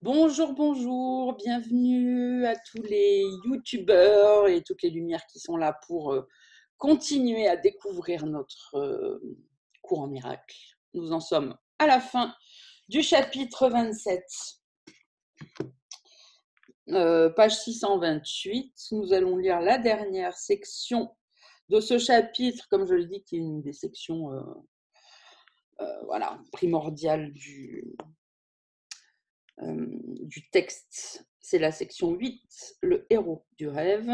Bonjour, bonjour, bienvenue à tous les youtubeurs et toutes les lumières qui sont là pour continuer à découvrir notre cours en miracle. Nous en sommes à la fin du chapitre 27, page 628. Nous allons lire la dernière section de ce chapitre, comme je le dis, qui est une des sections voilà, primordiales du texte. C'est la section 8, le héros du rêve,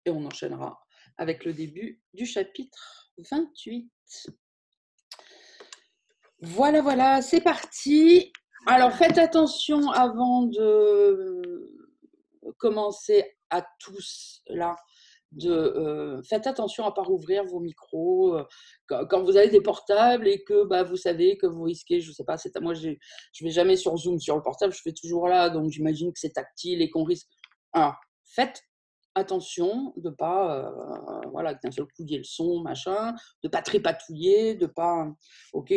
et on enchaînera avec le début du chapitre 28. Voilà, voilà, c'est parti. Alors faites attention avant de commencer à tous là. Faites attention à ne pas rouvrir vos micros quand vous avez des portables et que vous savez que vous risquez, je ne sais pas, moi je ne vais jamais sur Zoom sur le portable, je fais toujours là, donc j'imagine que c'est tactile et qu'on risque. Alors, faites attention de ne pas, voilà, que d'un seul coup il y ait le son, machin, de ne pas trépatouiller, de pas, ok,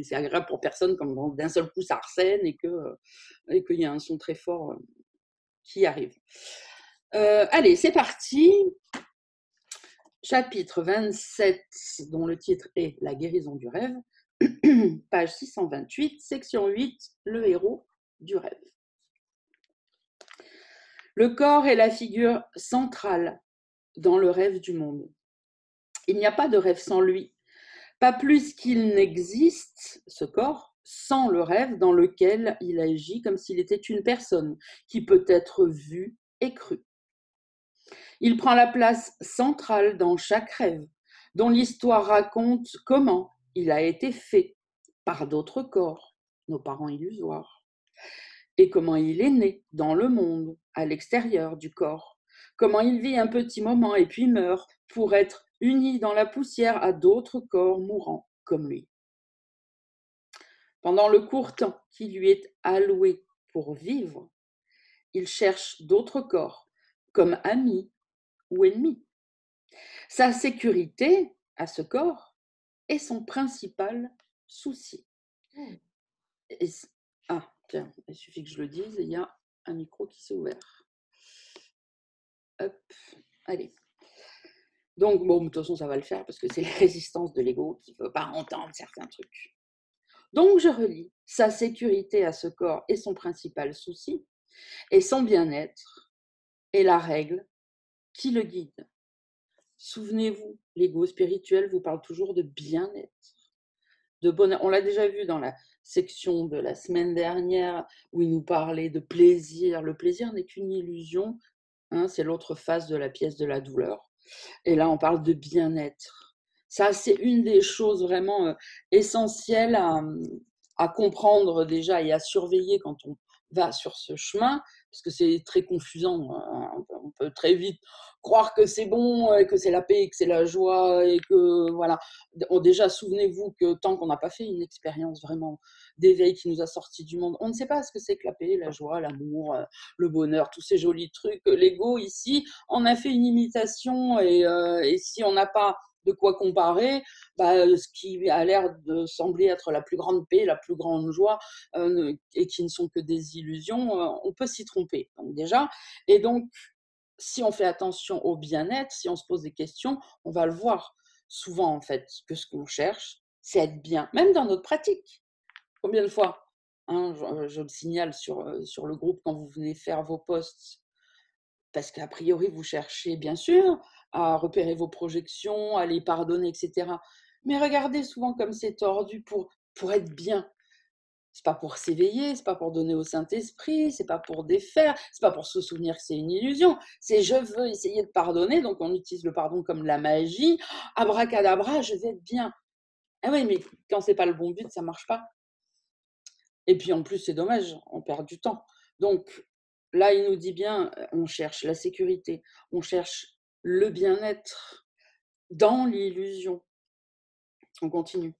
c'est agréable pour personne comme d'un seul coup ça arsène et qu'il y a un son très fort qui arrive. Allez, c'est parti. Chapitre 27, dont le titre est La guérison du rêve, page 628, section 8, le héros du rêve. Le corps est la figure centrale dans le rêve du monde. Il n'y a pas de rêve sans lui, pas plus qu'il n'existe, ce corps, sans le rêve dans lequel il agit comme s'il était une personne qui peut être vue et crue. Il prend la place centrale dans chaque rêve, dont l'histoire raconte comment il a été fait par d'autres corps, nos parents illusoires, et comment il est né dans le monde, à l'extérieur du corps, comment il vit un petit moment et puis meurt pour être uni dans la poussière à d'autres corps mourants comme lui. Pendant le court temps qui lui est alloué pour vivre, il cherche d'autres corps comme amis ou ennemis. Sa sécurité à ce corps est son principal souci. Et, tiens, il suffit que je le dise, il y a un micro qui s'est ouvert. Hop, allez. Donc, bon, de toute façon, ça va le faire parce que c'est la résistance de l'ego qui ne veut pas entendre certains trucs. Donc, je relis. Sa sécurité à ce corps est son principal souci, et son bien-être est la règle qui le guide. Souvenez-vous, l'ego spirituel vous parle toujours de bien-être, de bonheur. On l'a déjà vu dans la section de la semaine dernière où il nous parlait de plaisir. Le plaisir n'est qu'une illusion, hein, c'est l'autre face de la pièce de la douleur. Et là, on parle de bien-être. Ça, c'est une des choses vraiment essentielles à comprendre déjà et à surveiller quand on va sur ce chemin, parce que c'est très confusant. On peut très vite croire que c'est bon, que c'est la paix, que c'est la joie, et que voilà. Déjà, souvenez-vous que tant qu'on n'a pas fait une expérience vraiment d'éveil qui nous a sortis du monde, on ne sait pas ce que c'est que la paix, la joie, l'amour, le bonheur, tous ces jolis trucs. L'ego ici en a fait une imitation, et si on n'a pas de quoi comparer, ce qui a l'air de sembler être la plus grande paix, la plus grande joie, et qui ne sont que des illusions, on peut s'y tromper. Donc déjà, et donc si on fait attention au bien-être, si on se pose des questions, on va le voir souvent en fait que ce qu'on cherche, c'est être bien, même dans notre pratique. Combien de fois, hein, je le signale sur le groupe quand vous venez faire vos posts, parce qu'a priori, vous cherchez bien sûr à repérer vos projections, à les pardonner, etc. Mais regardez souvent comme c'est tordu pour être bien. C'est pas pour s'éveiller, c'est pas pour donner au Saint-Esprit, c'est pas pour défaire, c'est pas pour se souvenir que c'est une illusion. C'est je veux essayer de pardonner, donc on utilise le pardon comme la magie. Abracadabra, je vais être bien. Ah oui, mais quand c'est pas le bon but, ça marche pas. Et puis en plus, c'est dommage, on perd du temps. Donc là, il nous dit bien, on cherche la sécurité, on cherche le bien-être dans l'illusion. On continue.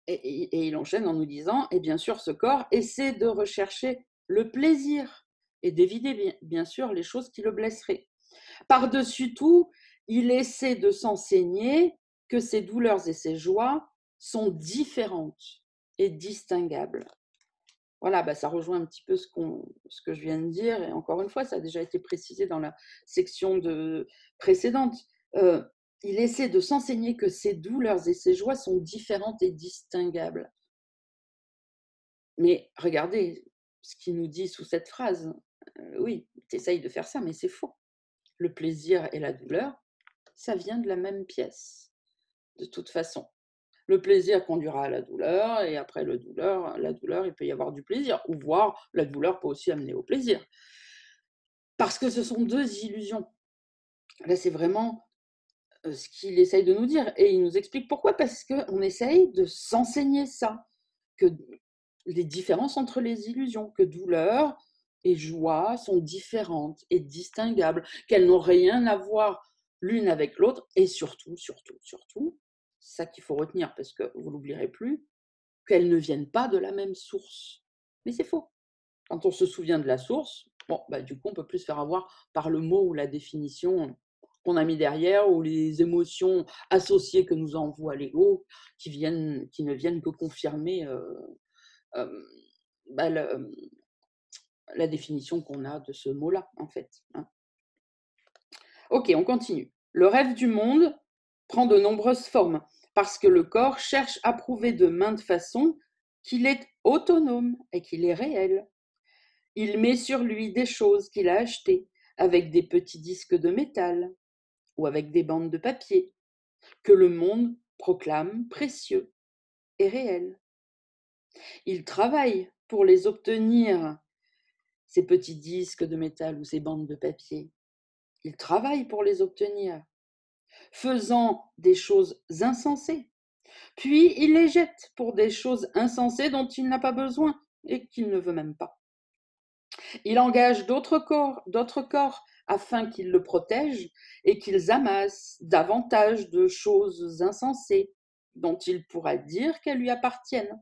Et il enchaîne en nous disant, et bien sûr, ce corps essaie de rechercher le plaisir et d'éviter bien sûr les choses qui le blesseraient. Par-dessus tout, il essaie de s'enseigner que ses douleurs et ses joies sont différentes et distinguables. Voilà, bah, ça rejoint un petit peu ce que je viens de dire et encore une fois, ça a déjà été précisé dans la section précédente. Heu, il essaie de s'enseigner que ses douleurs et ses joies sont différentes et distinguables. Mais regardez ce qu'il nous dit sous cette phrase. Oui, tu essayes de faire ça, mais c'est faux. Le plaisir et la douleur, ça vient de la même pièce, de toute façon. Le plaisir conduira à la douleur et après la douleur, il peut y avoir du plaisir ou voire la douleur peut aussi amener au plaisir. Parce que ce sont 2 illusions. Là, c'est vraiment, ce qu'il essaye de nous dire et il nous explique pourquoi. Parce qu'on essaye de s'enseigner ça, que les différences entre les illusions, que douleur et joie sont différentes et distinguables, qu'elles n'ont rien à voir l'une avec l'autre et surtout, surtout, surtout, ça qu'il faut retenir parce que vous l'oublierez plus, qu'elles ne viennent pas de la même source. Mais c'est faux. Quand on se souvient de la source, bon, bah, du coup, on peut plus se faire avoir par le mot ou la définition qu'on a mis derrière ou les émotions associées que nous envoie l'ego qui ne viennent que confirmer euh, bah, la définition qu'on a de ce mot-là, en fait. Hein. Ok, on continue. Le rêve du monde prend de nombreuses formes parce que le corps cherche à prouver de maintes façons qu'il est autonome et qu'il est réel. Il met sur lui des choses qu'il a achetées avec des petits disques de métal ou avec des bandes de papier que le monde proclame précieux et réels. Il travaille pour les obtenir, ces petits disques de métal ou ces bandes de papier. Il travaille pour les obtenir, faisant des choses insensées. Puis il les jette pour des choses insensées dont il n'a pas besoin et qu'il ne veut même pas. Il engage d'autres corps afin qu'ils le protègent et qu'ils amassent davantage de choses insensées dont il pourra dire qu'elles lui appartiennent.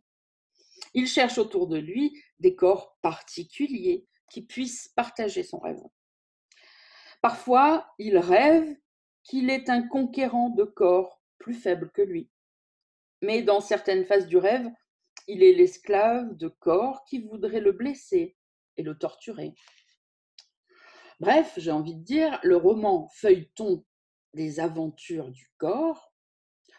Il cherche autour de lui des corps particuliers qui puissent partager son rêve. Parfois, il rêve qu'il est un conquérant de corps plus faible que lui. Mais dans certaines phases du rêve, il est l'esclave de corps qui voudraient le blesser et le torturer. Bref, j'ai envie de dire, le roman feuilleton des aventures du corps,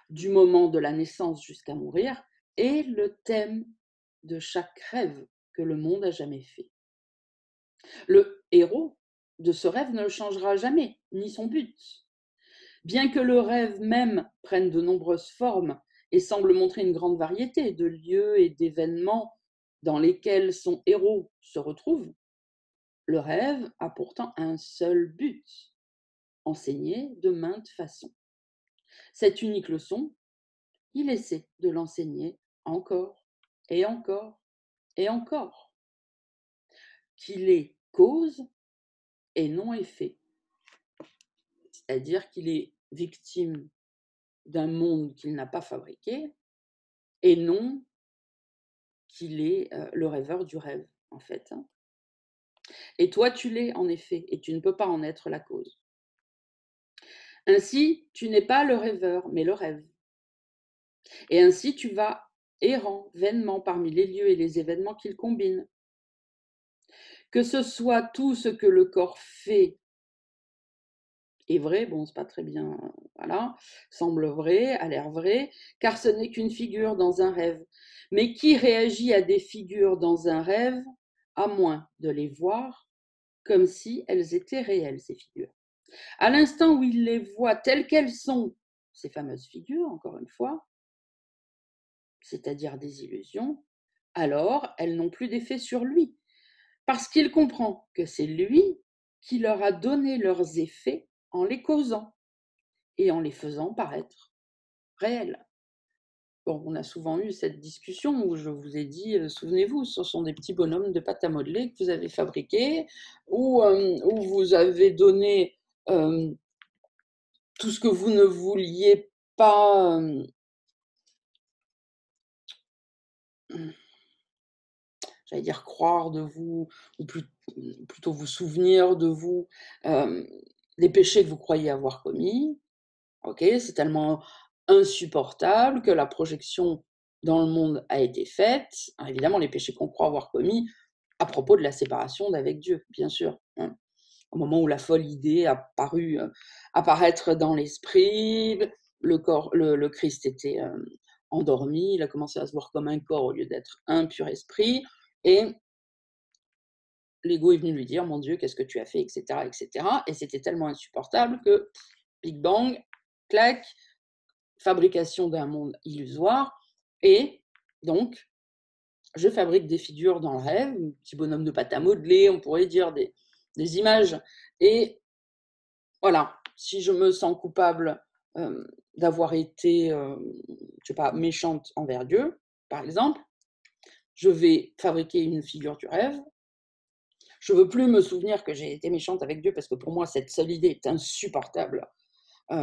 du moment de la naissance jusqu'à mourir, est le thème de chaque rêve que le monde a jamais fait. Le héros de ce rêve ne le changera jamais, ni son but. Bien que le rêve même prenne de nombreuses formes et semble montrer une grande variété de lieux et d'événements dans lesquels son héros se retrouve, le rêve a pourtant un seul but, enseigner de maintes façons. Cette unique leçon, il essaie de l'enseigner encore et encore et encore, qu'il est cause et non effet, c'est-à-dire qu'il est victime d'un monde qu'il n'a pas fabriqué et non qu'il est le rêveur du rêve, en fait. Hein. Et toi, tu l'es, en effet, et tu ne peux pas en être la cause. Ainsi, tu n'es pas le rêveur, mais le rêve. Et ainsi, tu vas errant vainement parmi les lieux et les événements qu'il combine. Que ce soit tout ce que le corps fait est vrai, bon, c'est pas très bien, voilà, semble vrai, a l'air vrai, car ce n'est qu'une figure dans un rêve. Mais qui réagit à des figures dans un rêve, à moins de les voir comme si elles étaient réelles, ces figures. À l'instant où il les voit telles qu'elles sont, ces fameuses figures, encore une fois, c'est-à-dire des illusions, alors elles n'ont plus d'effet sur lui, parce qu'il comprend que c'est lui qui leur a donné leurs effets en les causant et en les faisant paraître réels. Bon, on a souvent eu cette discussion où je vous ai dit, souvenez-vous, ce sont des petits bonhommes de pâte à modeler que vous avez fabriqués, où vous avez donné tout ce que vous ne vouliez pas, j'allais dire croire de vous, ou plutôt vous souvenir de vous, les péchés que vous croyez avoir commis. Ok, c'est tellement insupportable que la projection dans le monde a été faite, alors évidemment les péchés qu'on croit avoir commis à propos de la séparation d'avec Dieu, bien sûr, hein. Au moment où la folle idée a paru apparaître dans l'esprit, le Christ était endormi, il a commencé à se voir comme un corps au lieu d'être un pur esprit, et l'ego est venu lui dire: «Mon Dieu, qu'est-ce que tu as fait?» et cetera, et cetera, et c'était tellement insupportable que big bang, clac, fabrication d'un monde illusoire, et donc je fabrique des figures dans le rêve, un petit bonhomme de pâte à modeler, on pourrait dire des images, et voilà, si je me sens coupable d'avoir été, je sais pas, méchante envers Dieu, par exemple, je vais fabriquer une figure du rêve. Je veux plus me souvenir que j'ai été méchante avec Dieu parce que pour moi, cette seule idée est insupportable.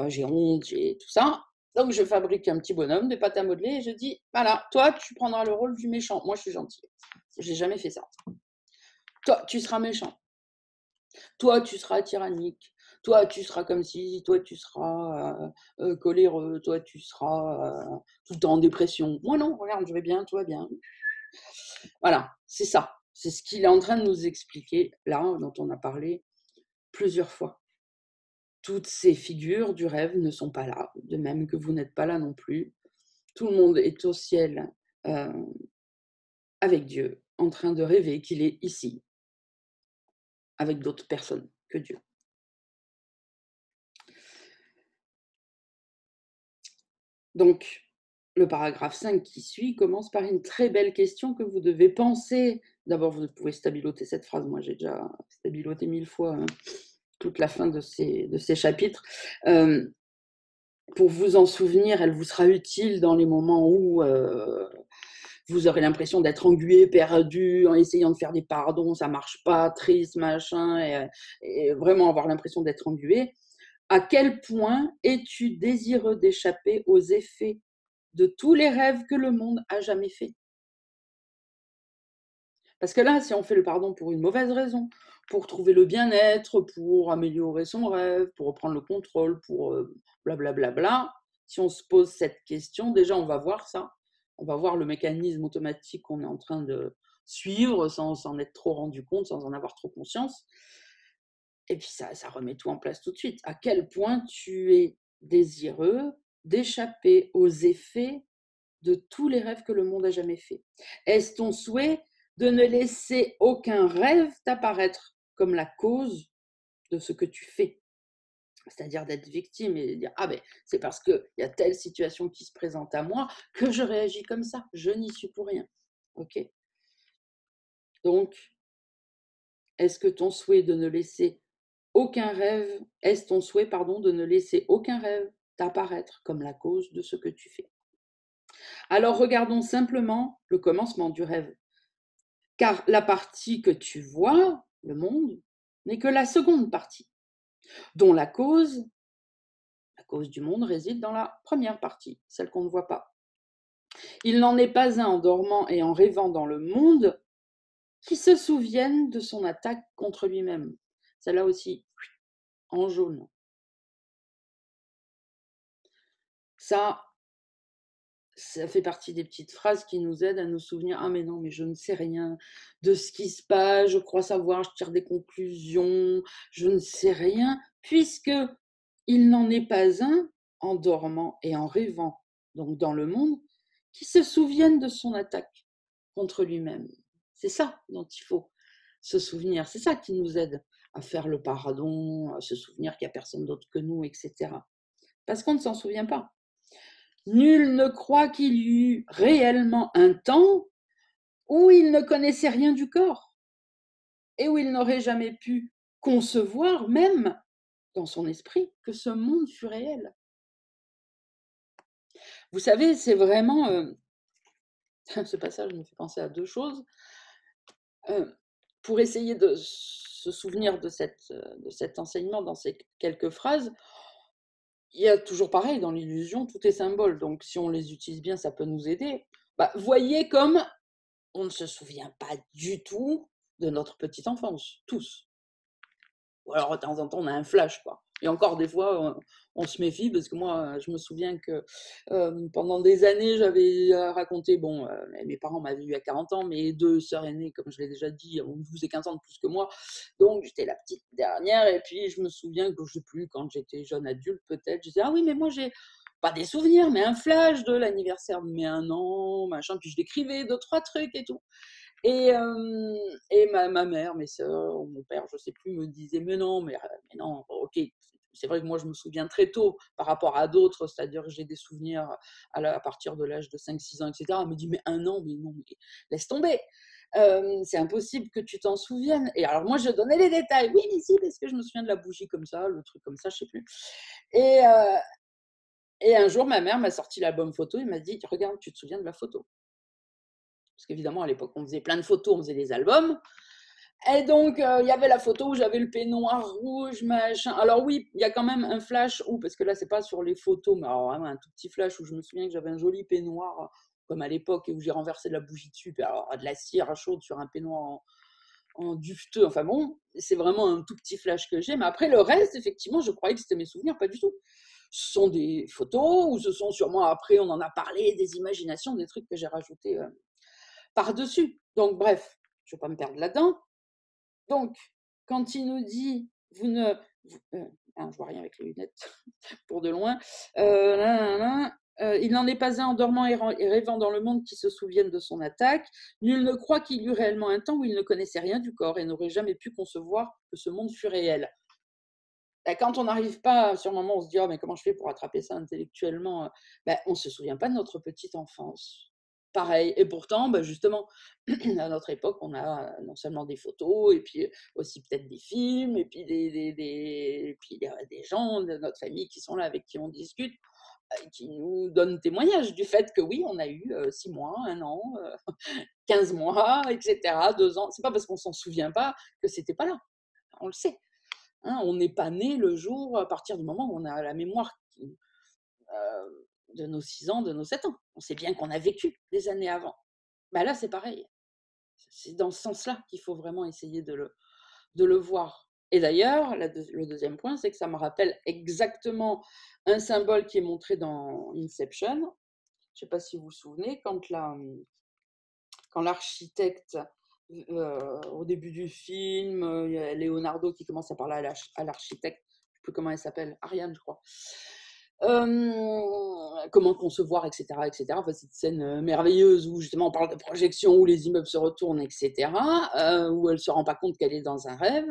J'ai honte, j'ai tout ça. Donc je fabrique un petit bonhomme de pâte à modeler et je dis: «Voilà, toi, tu prendras le rôle du méchant. Moi, je suis gentille. J'ai jamais fait ça. Toi, tu seras méchant. Toi, tu seras tyrannique. Toi, tu seras comme ci. Toi, tu seras, coléreux. Toi, tu seras, tout le temps en dépression. Moi non, regarde, je vais bien, tout va bien». Voilà, c'est ça. C'est ce qu'il est en train de nous expliquer là, dont on a parlé plusieurs fois. Toutes ces figures du rêve ne sont pas là, de même que vous n'êtes pas là non plus. Tout le monde est au ciel, heu, avec Dieu, en train de rêver qu'il est ici, avec d'autres personnes que Dieu. Donc, le paragraphe 5 qui suit commence par une très belle question que vous devez penser. D'abord, vous pouvez stabiloter cette phrase, moi j'ai déjà stabiloté 1000 fois, toute la fin de ces chapitres. Pour vous en souvenir, elle vous sera utile dans les moments où, vous aurez l'impression d'être englué, perdu, en essayant de faire des pardons, ça marche pas, triste, machin, et vraiment avoir l'impression d'être englué. À quel point es-tu désireux d'échapper aux effets de tous les rêves que le monde a jamais faits? Parce que là, si on fait le pardon pour une mauvaise raison, pour trouver le bien-être, pour améliorer son rêve, pour reprendre le contrôle, pour blablabla, si on se pose cette question, déjà on va voir ça, on va voir le mécanisme automatique qu'on est en train de suivre sans s'en être trop rendu compte, sans en avoir trop conscience. Et puis ça remet tout en place tout de suite. À quel point tu es désireux d'échapper aux effets de tous les rêves que le monde a jamais faits. Est-ce ton souhait de ne laisser aucun rêve t'apparaître comme la cause de ce que tu fais? C'est-à-dire d'être victime et de dire: «Ah ben, c'est parce qu'il y a telle situation qui se présente à moi que je réagis comme ça. Je n'y suis pour rien». OK? Donc, est-ce que ton souhait de ne laisser aucun rêve est-ce ton souhait, pardon, de ne laisser aucun rêve t'apparaître comme la cause de ce que tu fais? Alors regardons simplement le commencement du rêve. Car la partie que tu vois, le monde, n'est que la seconde partie, dont la cause du monde réside dans la première partie, celle qu'on ne voit pas. Il n'en est pas un en dormant et en rêvant dans le monde qui se souvienne de son attaque contre lui-même. Celle-là aussi, en jaune. Ça, ça fait partie des petites phrases qui nous aident à nous souvenir: «Ah mais non, mais je ne sais rien de ce qui se passe, je crois savoir, je tire des conclusions, je ne sais rien», puisque il n'en est pas un, en dormant et en rêvant, donc dans le monde, qui se souvienne de son attaque contre lui-même. C'est ça dont il faut se souvenir, c'est ça qui nous aide à faire le pardon, à se souvenir qu'il n'y a personne d'autre que nous, et cetera. Parce qu'on ne s'en souvient pas. Nul ne croit qu'il y eut réellement un temps où il ne connaissait rien du corps et où il n'aurait jamais pu concevoir, même dans son esprit, que ce monde fût réel. Vous savez, c'est vraiment, ce passage me fait penser à 2 choses. Pour essayer de se souvenir de cet enseignement dans ces quelques phrases, il y a toujours pareil, dans l'illusion, tout est symbole, donc si on les utilise bien, ça peut nous aider. Bah, voyez comme on ne se souvient pas du tout de notre petite enfance, tous. Ou alors de temps en temps, on a un flash, quoi. Et encore des fois, on se méfie parce que moi, je me souviens que pendant des années, j'avais raconté, bon, mes parents m'avaient eu à 40 ans, mes deux sœurs aînées, comme je l'ai déjà dit, ont 12 et 15 ans de plus que moi. Donc, j'étais la petite dernière. Et puis, je me souviens que, je ne sais plus, quand j'étais jeune adulte, peut-être, je disais, ah oui, mais moi, j'ai pas des souvenirs, mais un flash de l'anniversaire de mes 1 an, machin. Puis, je décrivais deux, trois trucs et tout. Et ma mère, mes sœurs ou mon père, je sais plus, me disaient: mais non, OK». C'est vrai que moi, je me souviens très tôt par rapport à d'autres, c'est-à-dire que j'ai des souvenirs à partir de l'âge de 5 6 ans, et cetera. Elle me dit: «Mais 1 an, mais non, mais laisse tomber, c'est impossible que tu t'en souviennes». Et alors moi, je donnais les détails: «Oui, mais si, parce que je me souviens de la bougie comme ça, le truc comme ça», je sais plus. Et et un jour, ma mère m'a sorti l'album photo et m'a dit: «Regarde, tu te souviens de la photo?» Parce qu'évidemment, à l'époque, on faisait plein de photos, on faisait des albums. Et donc, il y avait la photo où j'avais le peignoir rouge, machin. Alors oui, il y a quand même un flash où, parce que là, c'est pas sur les photos, mais alors vraiment un tout petit flash où je me souviens que j'avais un joli peignoir, comme à l'époque, et où j'ai renversé de la bougie dessus, puis alors de la cire chaude sur un peignoir en duveteux. Enfin bon, c'est vraiment un tout petit flash que j'ai. Mais après, le reste, effectivement, je croyais que c'était mes souvenirs, pas du tout. Ce sont des photos, ou ce sont sûrement, après, on en a parlé, des imaginations, des trucs que j'ai rajoutés par-dessus. Donc bref, je ne vais pas me perdre là-dedans. Donc, quand il nous dit: «Vous ne vous» ah, je vois rien avec les lunettes pour de loin, nin, «Il n'en est pas un en dormant et rêvant dans le monde qui se souvienne de son attaque. Nul ne croit qu'il y eut réellement un temps où il ne connaissait rien du corps et n'aurait jamais pu concevoir que ce monde fût réel». Bah, quand on n'arrive pas sur le moment, on se dit: «Oh mais comment je fais pour attraper ça intellectuellement?» Bah, on ne se souvient pas de notre petite enfance. Pareil. Et pourtant, bah, justement, à notre époque, on a non seulement des photos et puis aussi peut-être des films et puis des gens de notre famille qui sont là, avec qui on discute, et qui nous donnent témoignage du fait que oui, on a eu, 6 mois, 1 an, 15 mois, et cetera, 2 ans. C'est pas parce qu'on s'en souvient pas que c'était pas là. On le sait. Hein, on n'est pas né le jour, à partir du moment où on a la mémoire de nos 6 ans, de nos 7 ans. On sait bien qu'on a vécu des années avant. Bah là, c'est pareil. C'est dans ce sens-là qu'il faut vraiment essayer de le voir. Et d'ailleurs, le deuxième point, c'est que ça me rappelle exactement un symbole qui est montré dans Inception. Je ne sais pas si vous vous souvenez, quand l'architecte, au début du film, il y a Leonardo qui commence à parler à l'architecte, je ne sais plus comment elle s'appelle, Ariane, je crois. Comment concevoir, etc., etc. Enfin, cette scène merveilleuse où justement on parle de projection, où les immeubles se retournent, etc., où elle ne se rend pas compte qu'elle est dans un rêve.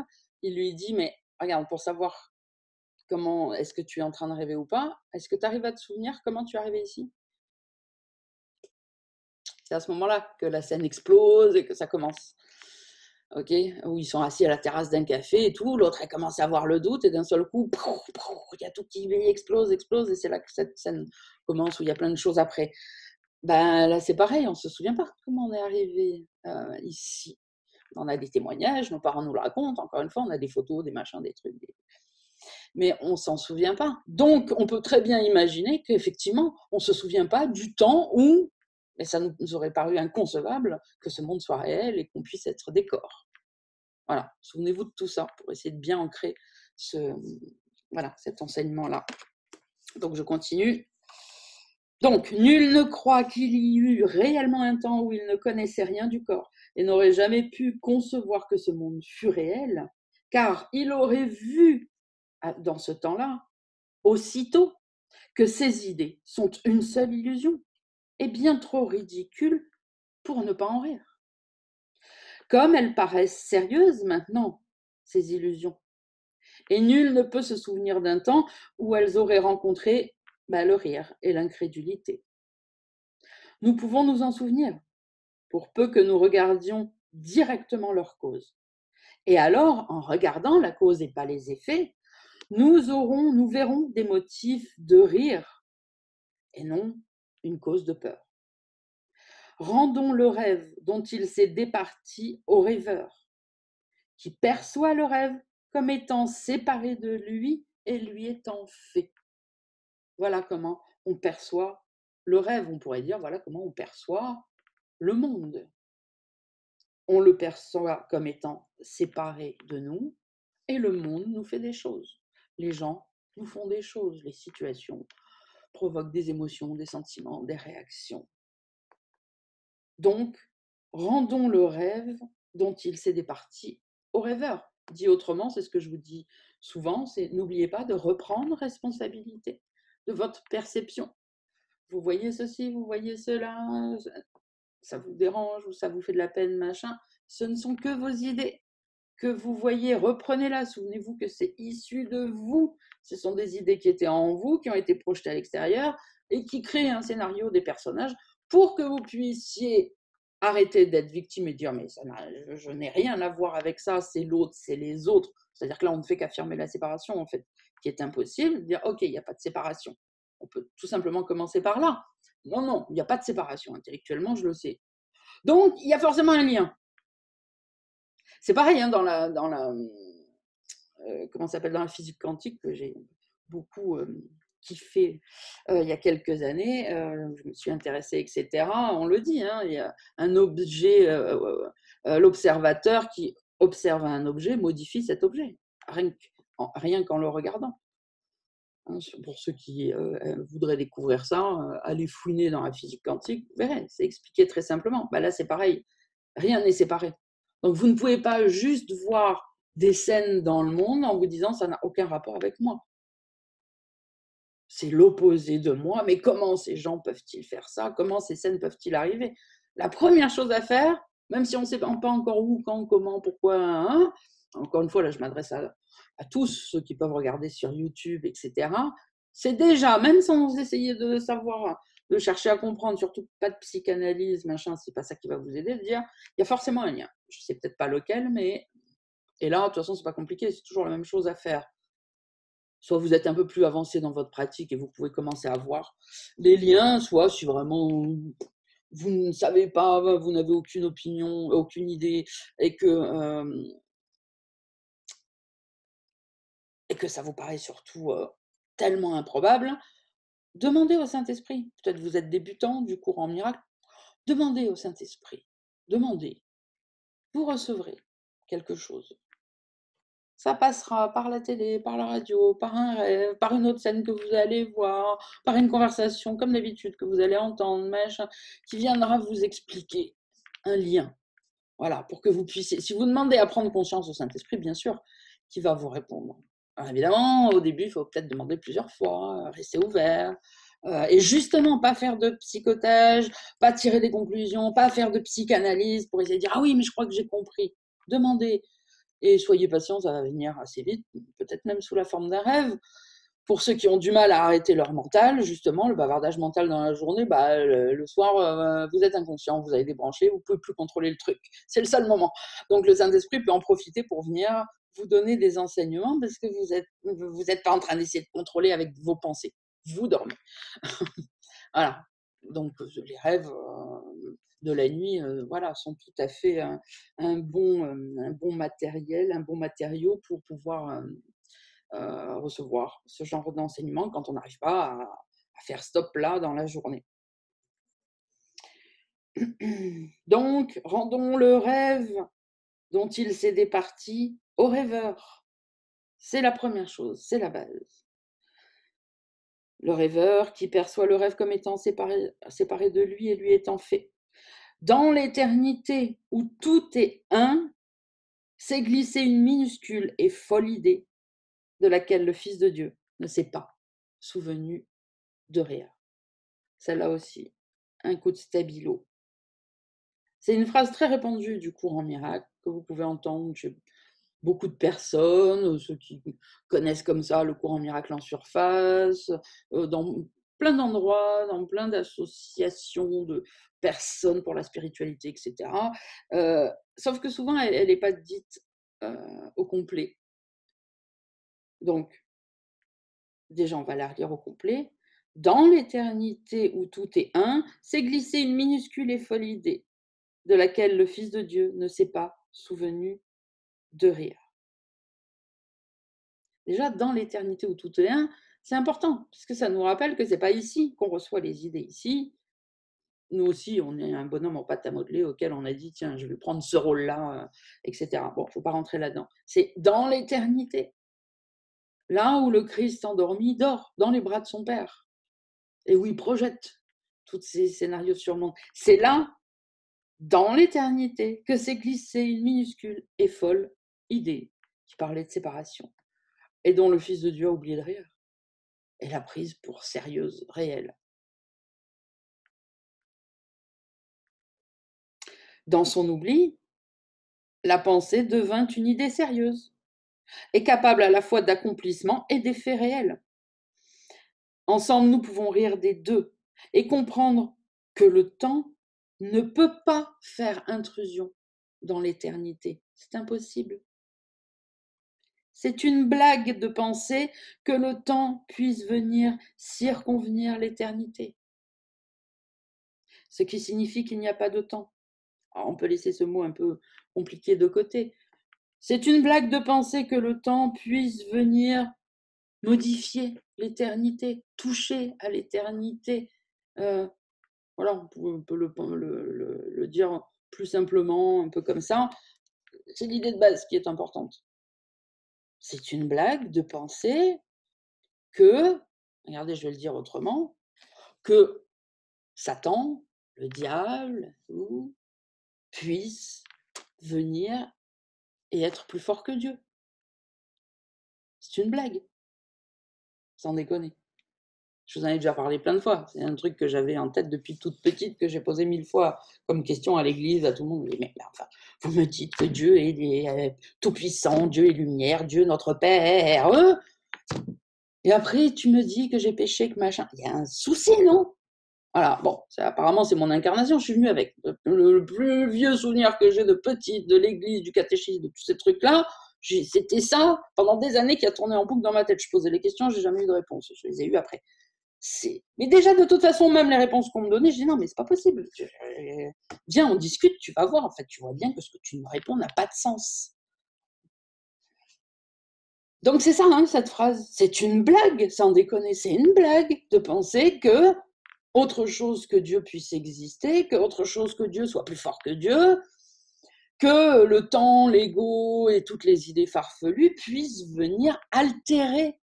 Il lui dit, mais regarde, pour savoir comment est-ce que tu es en train de rêver ou pas, est-ce que tu arrives à te souvenir comment tu es arrivé ici? C'est à ce moment-là que la scène explose et que ça commence. OK, où ils sont assis à la terrasse d'un café et tout, l'autre elle commence à avoir le doute et d'un seul coup, il y a tout qui explose, explose, et c'est là que cette scène commence, où il y a plein de choses après. Ben, là, c'est pareil, on se souvient pas comment on est arrivé ici. On a des témoignages, nos parents nous le racontent, encore une fois, on a des photos, des machins, des trucs, mais on s'en souvient pas. Donc on peut très bien imaginer qu'effectivement, on se souvient pas du temps où, mais ça nous aurait paru inconcevable que ce monde soit réel et qu'on puisse être des corps. Voilà, souvenez-vous de tout ça pour essayer de bien ancrer ce voilà, cet enseignement-là. Donc je continue. Donc, nul ne croit qu'il y eut réellement un temps où il ne connaissait rien du corps et n'aurait jamais pu concevoir que ce monde fût réel, car il aurait vu, dans ce temps-là, aussitôt, que ses idées sont une seule illusion et bien trop ridicule pour ne pas en rire. Comme elles paraissent sérieuses maintenant, ces illusions, et nul ne peut se souvenir d'un temps où elles auraient rencontré le rire et l'incrédulité. Nous pouvons nous en souvenir, pour peu que nous regardions directement leur cause. Et alors, en regardant la cause et pas les effets, nous verrons des motifs de rire et non une cause de peur. Rendons le rêve dont il s'est départi au rêveur, qui perçoit le rêve comme étant séparé de lui et lui étant fait. Voilà comment on perçoit le rêve. On pourrait dire, voilà comment on perçoit le monde. On le perçoit comme étant séparé de nous, et le monde nous fait des choses. les gens nous font des choses, les situations provoquent des émotions, des sentiments, des réactions. Donc, rendons le rêve dont il s'est départi au rêveur. Dit autrement, c'est ce que je vous dis souvent, c'est n'oubliez pas de reprendre responsabilité de votre perception. Vous voyez ceci, vous voyez cela, ça vous dérange ou ça vous fait de la peine, machin. Ce ne sont que vos idées que vous voyez. Reprenez-la, souvenez-vous que c'est issu de vous. Ce sont des idées qui étaient en vous, qui ont été projetées à l'extérieur et qui créent un scénario, des personnages, pour que vous puissiez arrêter d'être victime et dire mais je n'ai rien à voir avec ça, c'est l'autre, c'est les autres. C'est-à-dire que là, on ne fait qu'affirmer la séparation, en fait, qui est impossible. Dire ok, il n'y a pas de séparation. On peut tout simplement commencer par là. Non, non, il n'y a pas de séparation. Intellectuellement, je le sais. Donc, il y a forcément un lien. C'est pareil hein, comment ça s'appelle, dans la physique quantique que j'ai beaucoup kiffé il y a quelques années. Je me suis intéressée, etc. On le dit, hein, il y a un objet, l'observateur qui observe un objet modifie cet objet, rien qu'en le regardant. Hein, pour ceux qui voudraient découvrir ça, allez fouiner dans la physique quantique, vous verrez, c'est expliqué très simplement. Bah là, c'est pareil, rien n'est séparé. Donc, vous ne pouvez pas juste voir des scènes dans le monde en vous disant ça n'a aucun rapport avec moi. C'est l'opposé de moi, mais comment ces gens peuvent-ils faire ça? Comment ces scènes peuvent-ils arriver? La première chose à faire, même si on ne sait pas encore où, quand, comment, pourquoi, hein, encore une fois, là je m'adresse à tous ceux qui peuvent regarder sur YouTube, etc. C'est déjà, même sans essayer de savoir, de chercher à comprendre, surtout pas de psychanalyse, machin, c'est pas ça qui va vous aider, de dire, il y a forcément un lien. Je sais peut-être pas lequel, mais. Et là, de toute façon, c'est pas compliqué, c'est toujours la même chose à faire. Soit vous êtes un peu plus avancé dans votre pratique et vous pouvez commencer à voir les liens, soit si vraiment vous ne savez pas, vous n'avez aucune opinion, aucune idée, et que ça vous paraît surtout tellement improbable, demandez au Saint-Esprit. Peut-être vous êtes débutant du cours en miracle, demandez au Saint-Esprit. Demandez. Vous recevrez quelque chose. Ça passera par la télé, par la radio, par un rêve, par une autre scène que vous allez voir, par une conversation comme d'habitude que vous allez entendre, machin, qui viendra vous expliquer un lien. Voilà, pour que vous puissiez. Si vous demandez à prendre conscience au Saint-Esprit, bien sûr, qui va vous répondre. Alors évidemment, au début, il faut peut-être demander plusieurs fois, rester ouvert. Et justement, pas faire de psychotage, pas tirer des conclusions, pas faire de psychanalyse pour essayer de dire ah oui, mais je crois que j'ai compris. Demandez. Et soyez patient, ça va venir assez vite, peut-être même sous la forme d'un rêve. Pour ceux qui ont du mal à arrêter leur mental, justement, le bavardage mental dans la journée, le soir, vous êtes inconscient, vous avez débranché, vous ne pouvez plus contrôler le truc. C'est le seul moment. Donc le Saint-Esprit peut en profiter pour venir vous donner des enseignements parce que vous êtes pas en train d'essayer de contrôler avec vos pensées. Vous dormez. Voilà. Donc les rêves de la nuit, voilà, sont tout à fait un bon matériel, un bon matériau pour pouvoir recevoir ce genre d'enseignement quand on n'arrive pas à faire stop là dans la journée. Donc, rendons le rêve dont il s'est départi au rêveur. C'est la première chose, c'est la base. Le rêveur qui perçoit le rêve comme étant séparé de lui et lui étant fait. Dans l'éternité où tout est un, s'est glissée une minuscule et folle idée de laquelle le Fils de Dieu ne s'est pas souvenu de rien. Celle-là aussi, un coup de stabilo. C'est une phrase très répandue du cours en miracle que vous pouvez entendre chez beaucoup de personnes, ceux qui connaissent comme ça le cours en miracle en surface, dans plein d'endroits, dans plein d'associations de personnes pour la spiritualité, etc. Sauf que souvent, elle n'est pas dite au complet. Donc, déjà, on va la relire au complet. Dans l'éternité où tout est un, s'est glissée une minuscule et folle idée, de laquelle le Fils de Dieu ne s'est pas souvenu de rien. Déjà, dans l'éternité où tout est un, c'est important, puisque ça nous rappelle que ce n'est pas ici qu'on reçoit les idées. Ici, nous aussi, on est un bonhomme en pâte à modeler auquel on a dit, tiens, je vais prendre ce rôle-là, etc. Bon, il ne faut pas rentrer là-dedans. C'est dans l'éternité. là où le Christ endormi dort dans les bras de son Père et où il projette tous ces scénarios sur le monde. C'est là, dans l'éternité, que s'est glissée une minuscule et folle idée qui parlait de séparation et dont le Fils de Dieu a oublié de rire et l'a prise pour sérieuse, réelle. Dans son oubli, la pensée devint une idée sérieuse et capable à la fois d'accomplissement et d'effets réels. Ensemble, nous pouvons rire des deux et comprendre que le temps ne peut pas faire intrusion dans l'éternité. C'est impossible. C'est une blague de penser que le temps puisse venir circonvenir l'éternité. Ce qui signifie qu'il n'y a pas de temps. Alors, on peut laisser ce mot un peu compliqué de côté. C'est une blague de penser que le temps puisse venir modifier l'éternité, toucher à l'éternité. Voilà, on peut le dire plus simplement, un peu comme ça. C'est l'idée de base qui est importante. C'est une blague de penser que, regardez, je vais le dire autrement, que Satan, le diable, puisse venir et être plus fort que Dieu. C'est une blague, sans déconner. Je vous en ai déjà parlé plein de fois. C'est un truc que j'avais en tête depuis toute petite, que j'ai posé 1000 fois comme question à l'église, à tout le monde. Mais enfin, vous me dites que Dieu est tout-puissant, Dieu est lumière, Dieu notre Père. Et après, tu me dis que j'ai péché, que machin. Il y a un souci, non? Voilà, bon, apparemment, c'est mon incarnation, je suis venue avec. Le plus vieux souvenir que j'ai de petite, de l'église, du catéchisme, de tous ces trucs-là, c'était ça, pendant des années, qui a tourné en boucle dans ma tête. Je posais les questions, j'ai jamais eu de réponse. Je les ai eues après. Mais déjà, de toute façon, même les réponses qu'on me donnait, je dis non, mais c'est pas possible. Viens, on discute, tu vas voir. En fait, tu vois bien que ce que tu me réponds n'a pas de sens. Donc c'est ça, hein, cette phrase. C'est une blague, sans déconner. C'est une blague de penser que autre chose que Dieu puisse exister, que autre chose que Dieu soit plus fort que Dieu, que le temps, l'ego et toutes les idées farfelues puissent venir altérer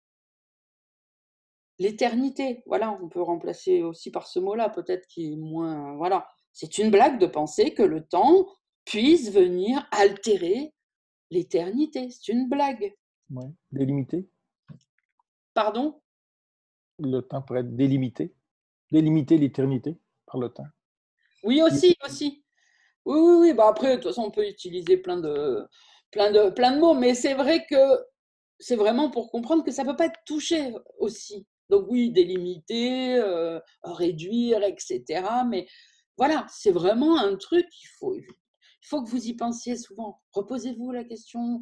l'éternité. Voilà, on peut remplacer aussi par ce mot-là, peut-être qui est moins. Voilà. C'est une blague de penser que le temps puisse venir altérer l'éternité. C'est une blague. Ouais. Délimité. Pardon? Le temps pourrait être délimité. Délimiter l'éternité par le temps. Oui, aussi, aussi. Oui, oui, oui. Bah après, de toute façon, on peut utiliser plein de mots, mais c'est vrai que c'est vraiment pour comprendre que ça peut pas être touché aussi. Donc oui, délimiter, réduire, etc. Mais voilà, c'est vraiment un truc il faut que vous y pensiez souvent. Reposez-vous la question,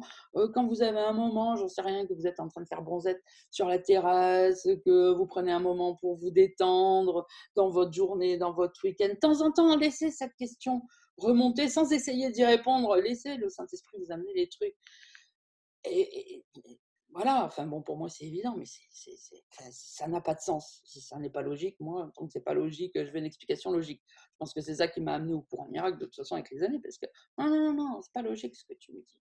quand vous avez un moment, j'en sais rien, que vous êtes en train de faire bronzette sur la terrasse, que vous prenez un moment pour vous détendre dans votre journée, dans votre week-end. De temps en temps, laissez cette question remonter sans essayer d'y répondre. Laissez le Saint-Esprit vous amener les trucs. Et voilà, enfin bon, pour moi c'est évident, mais enfin, ça n'a pas de sens. Si ça n'est pas logique, moi, tant que c'est pas logique, je veux une explication logique. Je pense que c'est ça qui m'a amené au courant miracle de toute façon avec les années, parce que non, non, non, non, c'est pas logique ce que tu me dis.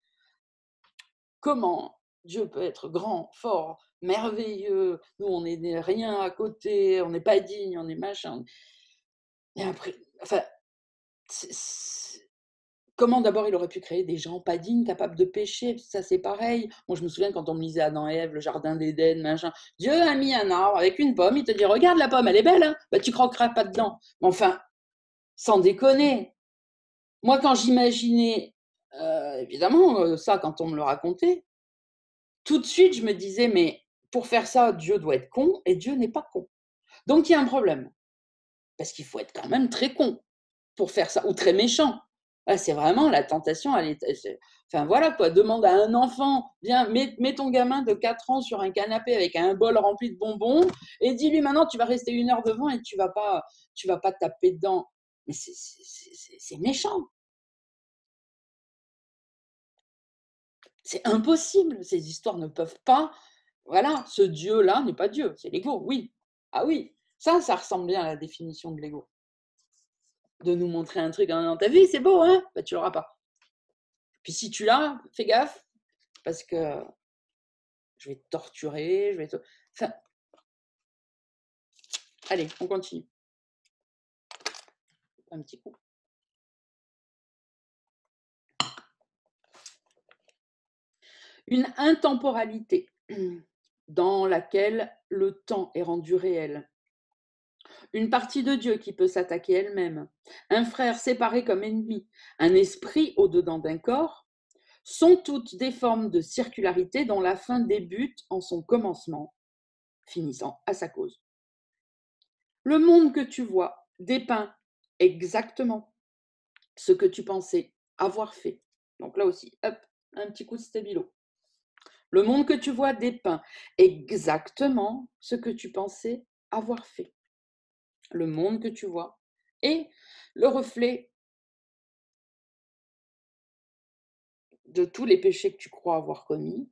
Comment Dieu peut être grand, fort, merveilleux, nous on n'est rien à côté, on n'est pas digne, on est machin. Et après, enfin, comment d'abord il aurait pu créer des gens pas dignes, capables de pécher? Ça, c'est pareil. Moi, je me souviens quand on me lisait Adam et Ève, le jardin d'Éden, machin. Dieu a mis un arbre avec une pomme, il te dit regarde la pomme, elle est belle, hein? Bah, tu croqueras pas dedans. Mais enfin, sans déconner. Moi, quand j'imaginais, évidemment, ça, quand on me le racontait, tout de suite, je me disais mais pour faire ça, Dieu doit être con et Dieu n'est pas con. Donc il y a un problème. Parce qu'il faut être quand même très con pour faire ça, ou très méchant. Ah, c'est vraiment la tentation. Enfin voilà quoi, demande à un enfant, viens, mets ton gamin de 4 ans sur un canapé avec un bol rempli de bonbons et dis-lui maintenant tu vas rester 1 heure devant et tu vas pas taper dedans. Mais c'est méchant. C'est impossible. Ces histoires ne peuvent pas. Voilà, ce Dieu-là n'est pas Dieu, c'est l'ego, oui. Ah oui, ça ressemble bien à la définition de l'ego. De nous montrer un truc en disant t'as vu, c'est beau, hein? Bah, tu l'auras pas. Puis si tu l'as, fais gaffe, parce que je vais te torturer, je vais te enfin, allez, on continue. Un petit coup. Une intemporalité dans laquelle le temps est rendu réel. Une partie de Dieu qui peut s'attaquer elle-même. Un frère séparé comme ennemi. Un esprit au-dedans d'un corps sont toutes des formes de circularité dont la fin débute en son commencement, finissant à sa cause. Le monde que tu vois dépeint exactement ce que tu pensais avoir fait. Donc là aussi, hop, un petit coup de stabilo. Le monde que tu vois dépeint exactement ce que tu pensais avoir fait. Le monde que tu vois est le reflet de tous les péchés que tu crois avoir commis,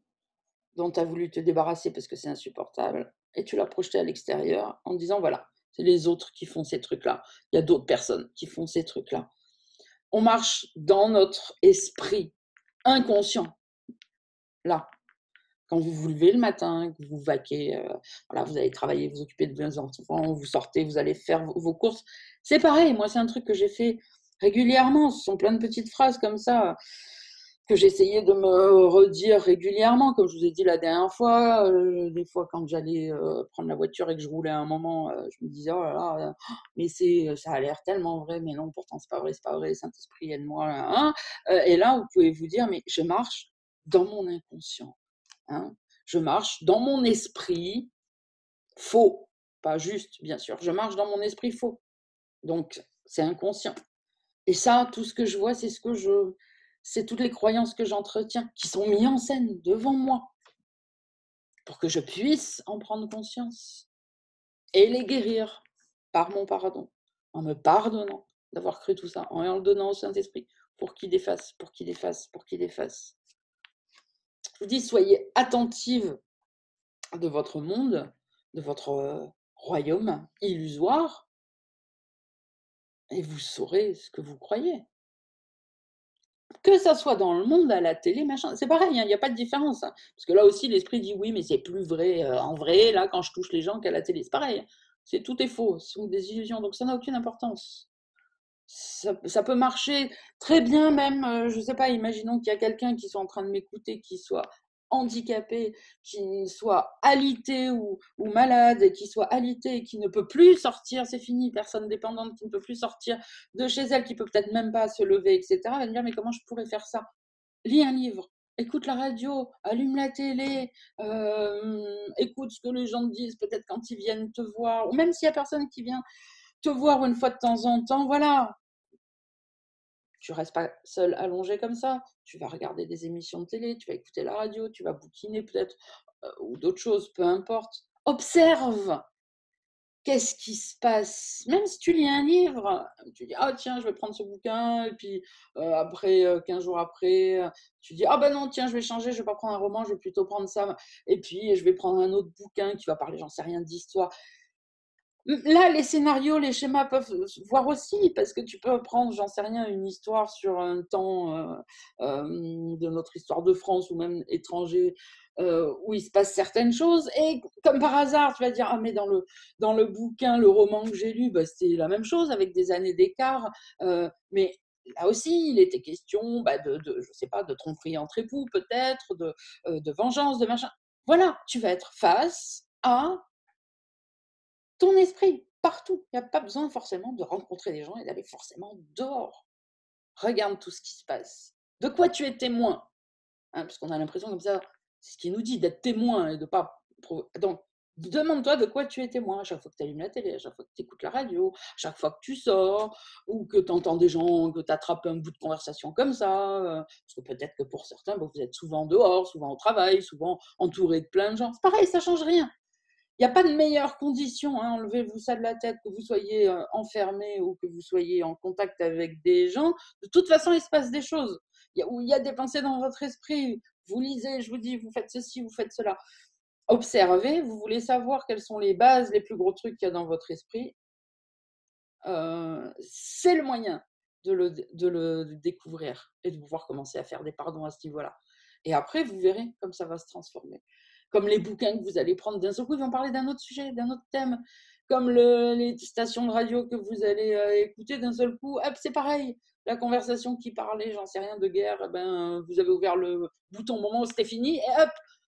dont tu as voulu te débarrasser parce que c'est insupportable, et tu l'as projeté à l'extérieur en disant voilà, c'est les autres qui font ces trucs-là. Il y a d'autres personnes qui font ces trucs-là. On marche dans notre esprit inconscient, là. Quand vous vous levez le matin, que vous vaquez, voilà, vous allez travailler, vous occuper de vos enfants, vous sortez, vous allez faire vos courses. C'est pareil, moi, c'est un truc que j'ai fait régulièrement. Ce sont plein de petites phrases comme ça que j'essayais de me redire régulièrement. Comme je vous ai dit la dernière fois, des fois, quand j'allais prendre la voiture et que je roulais à un moment, je me disais, oh là là, mais ça a l'air tellement vrai, mais non, pourtant, c'est pas vrai, Saint-Esprit, aide-moi. Hein. Et là, vous pouvez vous dire, mais je marche dans mon inconscient. Hein. Je marche dans mon esprit faux, pas juste, bien sûr. Je marche dans mon esprit faux. Donc, c'est inconscient. Et ça, tout ce que je vois, c'est toutes les croyances que j'entretiens, qui sont mises en scène devant moi, pour que je puisse en prendre conscience et les guérir par mon pardon, en me pardonnant d'avoir cru tout ça, en le donnant au Saint-Esprit, pour qu'il efface, pour qu'il efface, pour qu'il efface. Je vous dis, soyez attentive de votre monde, de votre royaume illusoire, et vous saurez ce que vous croyez. Que ça soit dans le monde, à la télé, machin, c'est pareil, hein, il y a pas de différence, hein. Parce que là aussi, l'esprit dit: «Oui, mais c'est plus vrai, en vrai, là, quand je touche les gens qu'à la télé». C'est pareil, hein. Tout est faux, ce sont des illusions, donc ça n'a aucune importance. Ça peut marcher très bien même, je sais pas, imaginons qu'il y a quelqu'un qui soit en train de m'écouter, qui soit handicapé, qui soit alité ou malade et qui soit alité et qui ne peut plus sortir, c'est fini, personne dépendante qui ne peut plus sortir de chez elle, qui peut peut-être même pas se lever et cetera, elle va me dire: «Mais comment je pourrais faire ça?» Lis un livre, écoute la radio, allume la télé, écoute ce que les gens te disent peut-être quand ils viennent te voir ou même s'il y a personne qui vient te voir une fois de temps en temps, voilà. Tu restes pas seul allongé comme ça, tu vas regarder des émissions de télé, tu vas écouter la radio, tu vas bouquiner peut-être, ou d'autres choses, peu importe. Observe! Qu'est-ce qui se passe? Même si tu lis un livre, tu dis: «Ah tiens, je vais prendre ce bouquin» et puis, après, 15 jours après, tu dis: «Ah ben non, tiens, je vais changer, je vais pas prendre un roman, je vais plutôt prendre ça et puis je vais prendre un autre bouquin qui va parler, j'en sais rien, d'histoire». Là, les scénarios, les schémas peuvent se voir aussi, parce que tu peux prendre, j'en sais rien, une histoire sur un temps de notre histoire de France ou même étranger, où il se passe certaines choses, et comme par hasard, tu vas dire, ah mais dans le bouquin, le roman que j'ai lu, bah, c'était la même chose avec des années d'écart, mais là aussi, il était question bah, je sais pas, de tromperie entre époux peut-être, de vengeance, de machin. Voilà, tu vas être face à ton esprit, partout. Il y a pas besoin forcément de rencontrer des gens et d'aller forcément dehors. Regarde tout ce qui se passe. De quoi tu es témoin? Hein, parce qu'on a l'impression comme ça, c'est ce qu'il nous dit, d'être témoin et de pas donc demande-toi de quoi tu es témoin à chaque fois que tu allumes la télé, à chaque fois que tu écoutes la radio, à chaque fois que tu sors ou que tu entends des gens, que tu attrapes un bout de conversation comme ça, parce que peut-être que pour certains, bah, vous êtes souvent dehors, souvent au travail, souvent entouré de plein de gens. C'est pareil, ça change rien. Il n'y a pas de meilleures conditions, hein, enlevez-vous ça de la tête, que vous soyez enfermé ou que vous soyez en contact avec des gens. De toute façon, il se passe des choses. Il y a des pensées dans votre esprit. Vous lisez, je vous dis, vous faites ceci, vous faites cela. Observez, vous voulez savoir quelles sont les bases, les plus gros trucs qu'il y a dans votre esprit. C'est le moyen de le découvrir et de pouvoir commencer à faire des pardons à ce niveau-là. Et après, vous verrez comme ça va se transformer. comme les bouquins que vous allez prendre d'un seul coup, ils vont parler d'un autre sujet, d'un autre thème, comme les stations de radio que vous allez écouter d'un seul coup, hop, c'est pareil. La conversation qui parlait, j'en sais rien, de guerre, eh ben, vous avez ouvert le bouton au moment où c'était fini, et hop,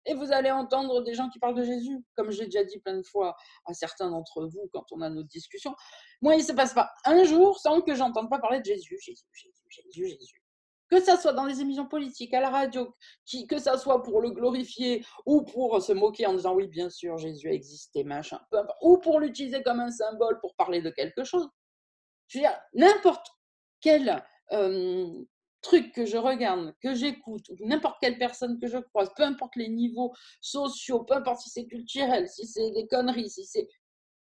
et vous allez entendre des gens qui parlent de Jésus, comme j'ai déjà dit plein de fois à certains d'entre vous quand on a nos discussions. Moi, il ne se passe pas un jour sans que j'entende pas parler de Jésus, Jésus, Jésus, Jésus, Jésus. Que ça soit dans les émissions politiques, à la radio, que ça soit pour le glorifier ou pour se moquer en disant oui, bien sûr, Jésus a existé, machin, peu importe, ou pour l'utiliser comme un symbole pour parler de quelque chose. Je veux dire, n'importe quel truc que je regarde, que j'écoute, ou n'importe quelle personne que je croise, peu importe les niveaux sociaux, peu importe si c'est culturel, si c'est des conneries, si c'est...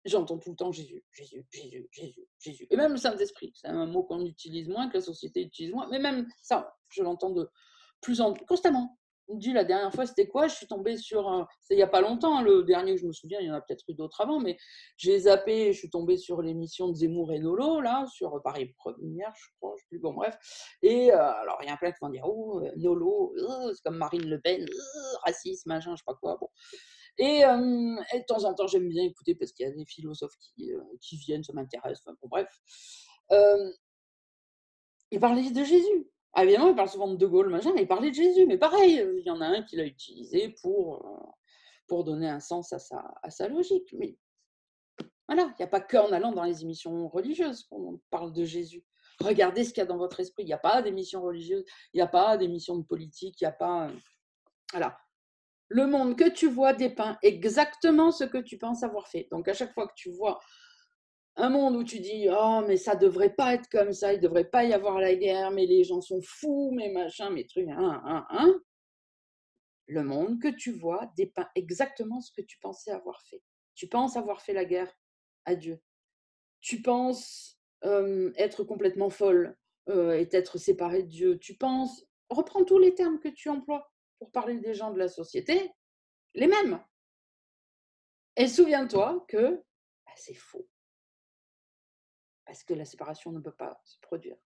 J'entends tout le temps Jésus, Jésus, Jésus, Jésus, Jésus. Et même le Saint-Esprit, c'est un mot qu'on utilise moins, que la société utilise moins, mais même ça, je l'entends de plus en plus constamment. On me dit la dernière fois, c'était quoi? Je suis tombée sur c'était il n'y a pas longtemps, hein, le dernier que je me souviens, il y en a peut-être eu d'autres avant, mais j'ai zappé, je suis tombée sur l'émission de Zemmour et Nolo, là, sur Paris Première, je crois, je sais plus, bon, bref. Et alors, il y a plein qui vont dire, oh, Nolo, c'est comme Marine Le Pen, racisme, machin, je sais pas quoi, bon. Et de temps en temps, j'aime bien écouter parce qu'il y a des philosophes qui viennent, ça m'intéresse, enfin, bon, bref. Il parlait de Jésus. Ah, évidemment, il parle souvent de De Gaulle, machin, mais il parlait de Jésus. Mais pareil, il y en a un qui l'a utilisé pour donner un sens à sa logique. Mais voilà, il n'y a pas qu'en allant dans les émissions religieuses qu'on parle de Jésus. Regardez ce qu'il y a dans votre esprit. Il n'y a pas d'émissions religieuses, il n'y a pas d'émissions de politique, il n'y a pas... Voilà. Le monde que tu vois dépeint exactement ce que tu penses avoir fait. Donc, à chaque fois que tu vois un monde où tu dis oh mais ça devrait pas être comme ça, il devrait pas y avoir la guerre, mais les gens sont fous, mais machin, mais trucs, le monde que tu vois dépeint exactement ce que tu pensais avoir fait. Tu penses avoir fait la guerre à Dieu. Tu penses être complètement folle et être séparée de Dieu. Tu penses, reprends tous les termes que tu emploies pour parler des gens de la société, les mêmes. Et souviens-toi que bah, c'est faux. Parce que la séparation ne peut pas se produire.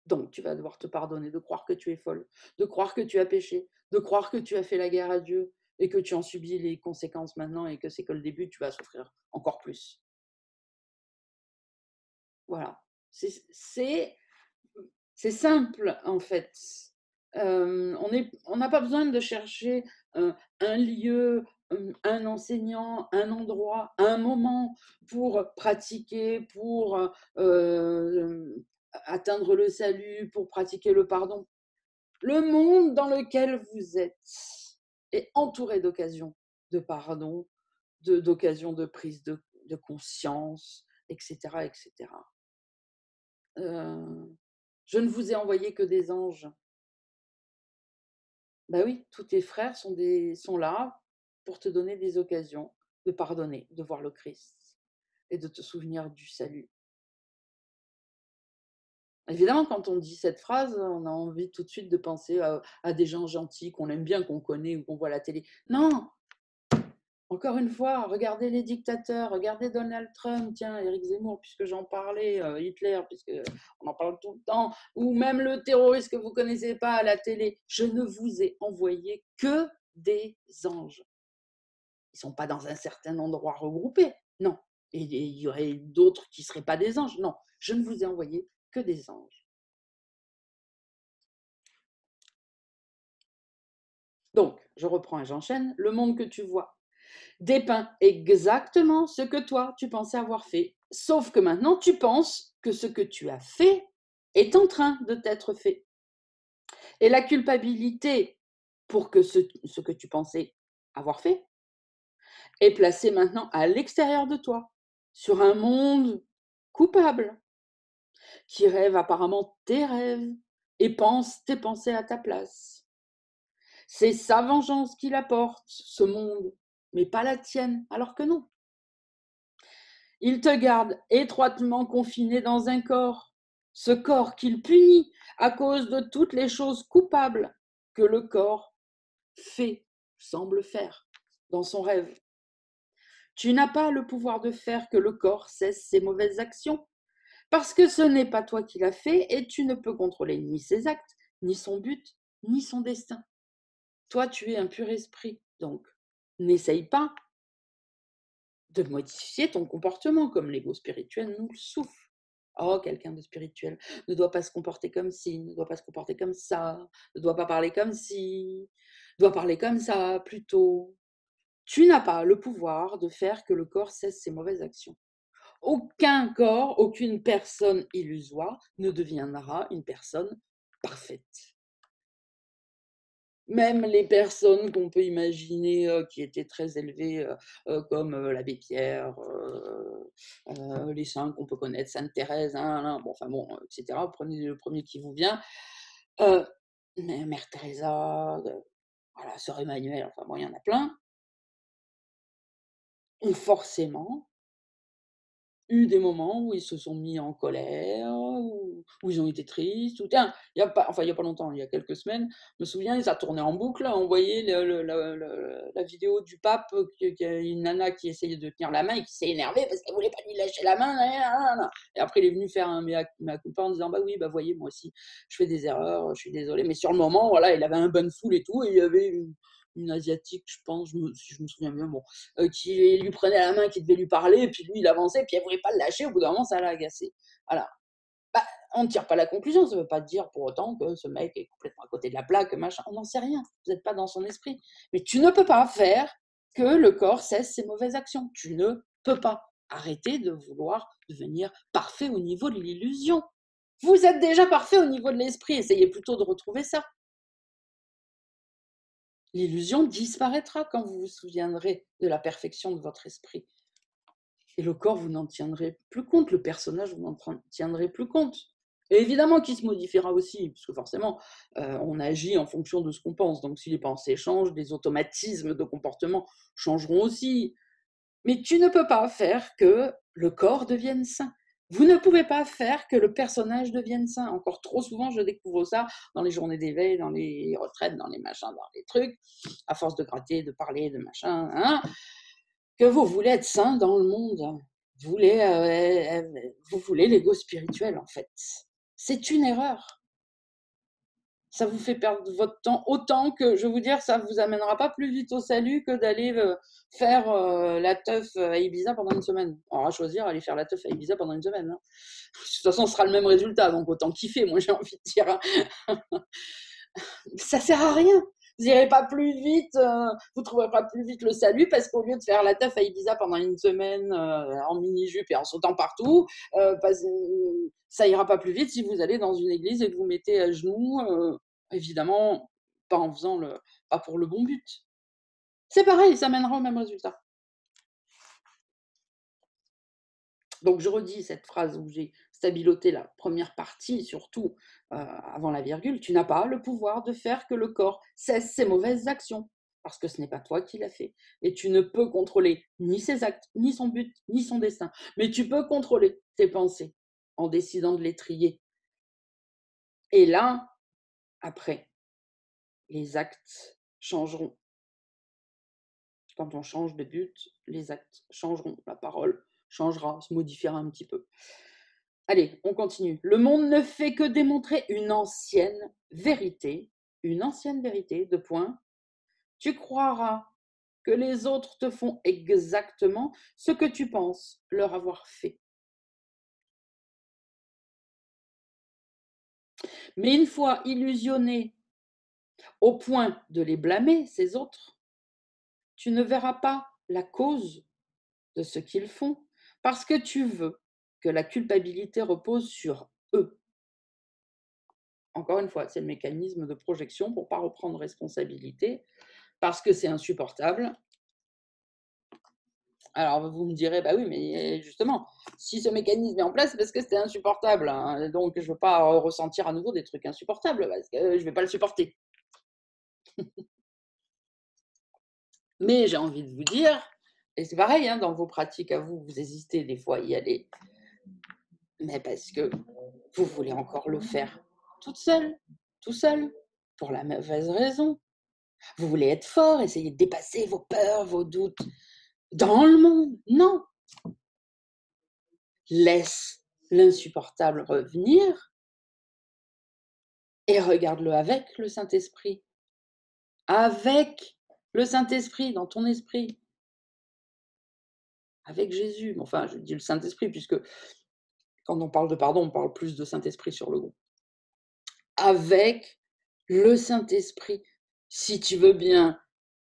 Donc, tu vas devoir te pardonner de croire que tu es folle, de croire que tu as péché, de croire que tu as fait la guerre à Dieu et que tu en subis les conséquences maintenant et que c'est que le début, tu vas souffrir encore plus. Voilà. C'est simple, en fait. On n'a pas besoin de chercher un lieu, un enseignant, un endroit, un moment pour pratiquer, pour atteindre le salut, pour pratiquer le pardon. Le monde dans lequel vous êtes est entouré d'occasions de pardon, d'occasions de prise de conscience, etc., etc. Je ne vous ai envoyé que des anges. Ben oui, tous tes frères sont là pour te donner des occasions de pardonner, de voir le Christ et de te souvenir du salut. Évidemment, quand on dit cette phrase, on a envie tout de suite de penser à des gens gentils qu'on aime bien, qu'on connaît ou qu'on voit à la télé. Non, encore une fois, regardez les dictateurs, regardez Donald Trump, tiens, Éric Zemmour, puisque j'en parlais, Hitler, puisque on en parle tout le temps, ou même le terroriste que vous ne connaissez pas à la télé. Je ne vous ai envoyé que des anges. Ils ne sont pas dans un certain endroit regroupé, non. Et il y aurait d'autres qui ne seraient pas des anges, non. Je ne vous ai envoyé que des anges. Donc, je reprends et j'enchaîne. Le monde que tu vois dépeint exactement ce que toi, tu pensais avoir fait. Sauf que maintenant, tu penses que ce que tu as fait est en train de t'être fait. Et la culpabilité pour que ce que tu pensais avoir fait est placée maintenant à l'extérieur de toi, sur un monde coupable, qui rêve apparemment tes rêves et pense tes pensées à ta place. C'est sa vengeance qui l'apporte, ce monde, mais pas la tienne, alors que non. Il te garde étroitement confiné dans un corps, ce corps qu'il punit à cause de toutes les choses coupables que le corps semble faire dans son rêve. Tu n'as pas le pouvoir de faire que le corps cesse ses mauvaises actions, parce que ce n'est pas toi qui l'as fait et tu ne peux contrôler ni ses actes, ni son but, ni son destin. Toi, tu es un pur esprit Donc, n'essaye pas de modifier ton comportement comme l'ego spirituel nous le souffle. Oh, quelqu'un de spirituel ne doit pas se comporter comme ci, ne doit pas se comporter comme ça, ne doit pas parler comme ci, doit parler comme ça plutôt. Tu n'as pas le pouvoir de faire que le corps cesse ses mauvaises actions. Aucun corps, aucune personne illusoire ne deviendra une personne parfaite. Même les personnes qu'on peut imaginer, qui étaient très élevées, comme, l'abbé Pierre, les saints qu'on peut connaître, sainte Thérèse, hein, bon, enfin bon, et cetera. Prenez le premier qui vous vient. Heu, Mère Teresa, voilà, sœur Emmanuelle, enfin bon, il y en a plein, ont forcément eu des moments où ils se sont mis en colère, où ils ont été tristes, ou tiens, il y a pas longtemps, il y a quelques semaines, je me souviens, ça tournait en boucle, on voyait la vidéo du pape, qu'il y a une nana qui essayait de tenir la main et qui s'est énervée parce qu'elle voulait pas lui lâcher la main, nanana. Et après il est venu faire un mea culpa en disant: «Bah oui, bah voyez, moi aussi, je fais des erreurs, je suis désolé». Mais sur le moment, voilà, il avait un bain de foule et tout, et il y avait une asiatique, je pense, si je me souviens bien, bon, qui lui prenait la main, qui devait lui parler, et puis lui, il avançait, puis elle voulait pas le lâcher. Au bout d'un moment, ça l'a agacé. Voilà. Bah, on ne tire pas la conclusion. Ça ne veut pas dire pour autant que ce mec est complètement à côté de la plaque, machin. On n'en sait rien. Vous n'êtes pas dans son esprit. Mais tu ne peux pas faire que le corps cesse ses mauvaises actions. Tu ne peux pas. Arrêtez de vouloir devenir parfait au niveau de l'illusion. Vous êtes déjà parfait au niveau de l'esprit. Essayez plutôt de retrouver ça. L'illusion disparaîtra quand vous vous souviendrez de la perfection de votre esprit. Et le corps, vous n'en tiendrez plus compte. Le personnage, vous n'en tiendrez plus compte. Et évidemment qu'il se modifiera aussi, parce que forcément, on agit en fonction de ce qu'on pense. Donc si les pensées changent, les automatismes de comportement changeront aussi. Mais tu ne peux pas faire que le corps devienne sain. Vous ne pouvez pas faire que le personnage devienne sain. Encore trop souvent, je découvre ça dans les journées d'éveil, dans les retraites, dans les machins, dans les trucs, à force de gratter, de parler, de machin, hein, que vous voulez être sain dans le monde. Vous voulez l'ego spirituel, en fait. C'est une erreur. Ça vous fait perdre votre temps autant que, je vais vous dire, ça vous amènera pas plus vite au salut que d'aller faire la teuf à Ibiza pendant une semaine. On va choisir aller faire la teuf à Ibiza pendant une semaine, hein. De toute façon, ce sera le même résultat, donc autant kiffer, moi j'ai envie de dire, hein. Ça sert à rien. Vous n'irez pas plus vite, vous trouverez pas plus vite le salut, parce qu'au lieu de faire la teuf à Ibiza pendant une semaine en mini-jupe et en sautant partout, ça ira pas plus vite si vous allez dans une église et que vous mettez à genoux, évidemment, pas en faisant pas pour le bon but. C'est pareil, ça mènera au même résultat. Donc je redis cette phrase où j'ai stabiloté la première partie, surtout avant la virgule: tu n'as pas le pouvoir de faire que le corps cesse ses mauvaises actions, parce que ce n'est pas toi qui l'as fait. Et tu ne peux contrôler ni ses actes, ni son but, ni son destin. Mais tu peux contrôler tes pensées en décidant de les trier. Et là, après, les actes changeront. Quand on change de but, les actes changeront. La parole changera, se modifiera un petit peu. Allez, on continue. Le monde ne fait que démontrer une ancienne vérité, deux points. Tu croiras que les autres te font exactement ce que tu penses leur avoir fait. Mais une fois illusionné au point de les blâmer, ces autres, tu ne verras pas la cause de ce qu'ils font, parce que tu veux que la culpabilité repose sur eux. Encore une fois, c'est le mécanisme de projection pour ne pas reprendre responsabilité, parce que c'est insupportable. Alors vous me direz: «Bah oui, mais justement, si ce mécanisme est en place, c'est parce que c'était insupportable, hein, donc je ne veux pas ressentir à nouveau des trucs insupportables, parce que je ne vais pas le supporter». Mais j'ai envie de vous dire, et c'est pareil, hein, dans vos pratiques à vous, vous hésitez des fois à y aller, mais parce que vous voulez encore le faire toute seule, tout seul, pour la mauvaise raison. Vous voulez être fort, essayer de dépasser vos peurs, vos doutes dans le monde. Non! Laisse l'insupportable revenir et regarde-le avec le Saint-Esprit. Avec le Saint-Esprit dans ton esprit, avec Jésus. Enfin, je dis le Saint-Esprit puisque quand on parle de pardon, on parle plus de Saint-Esprit sur le groupe. Avec le Saint-Esprit, si tu veux bien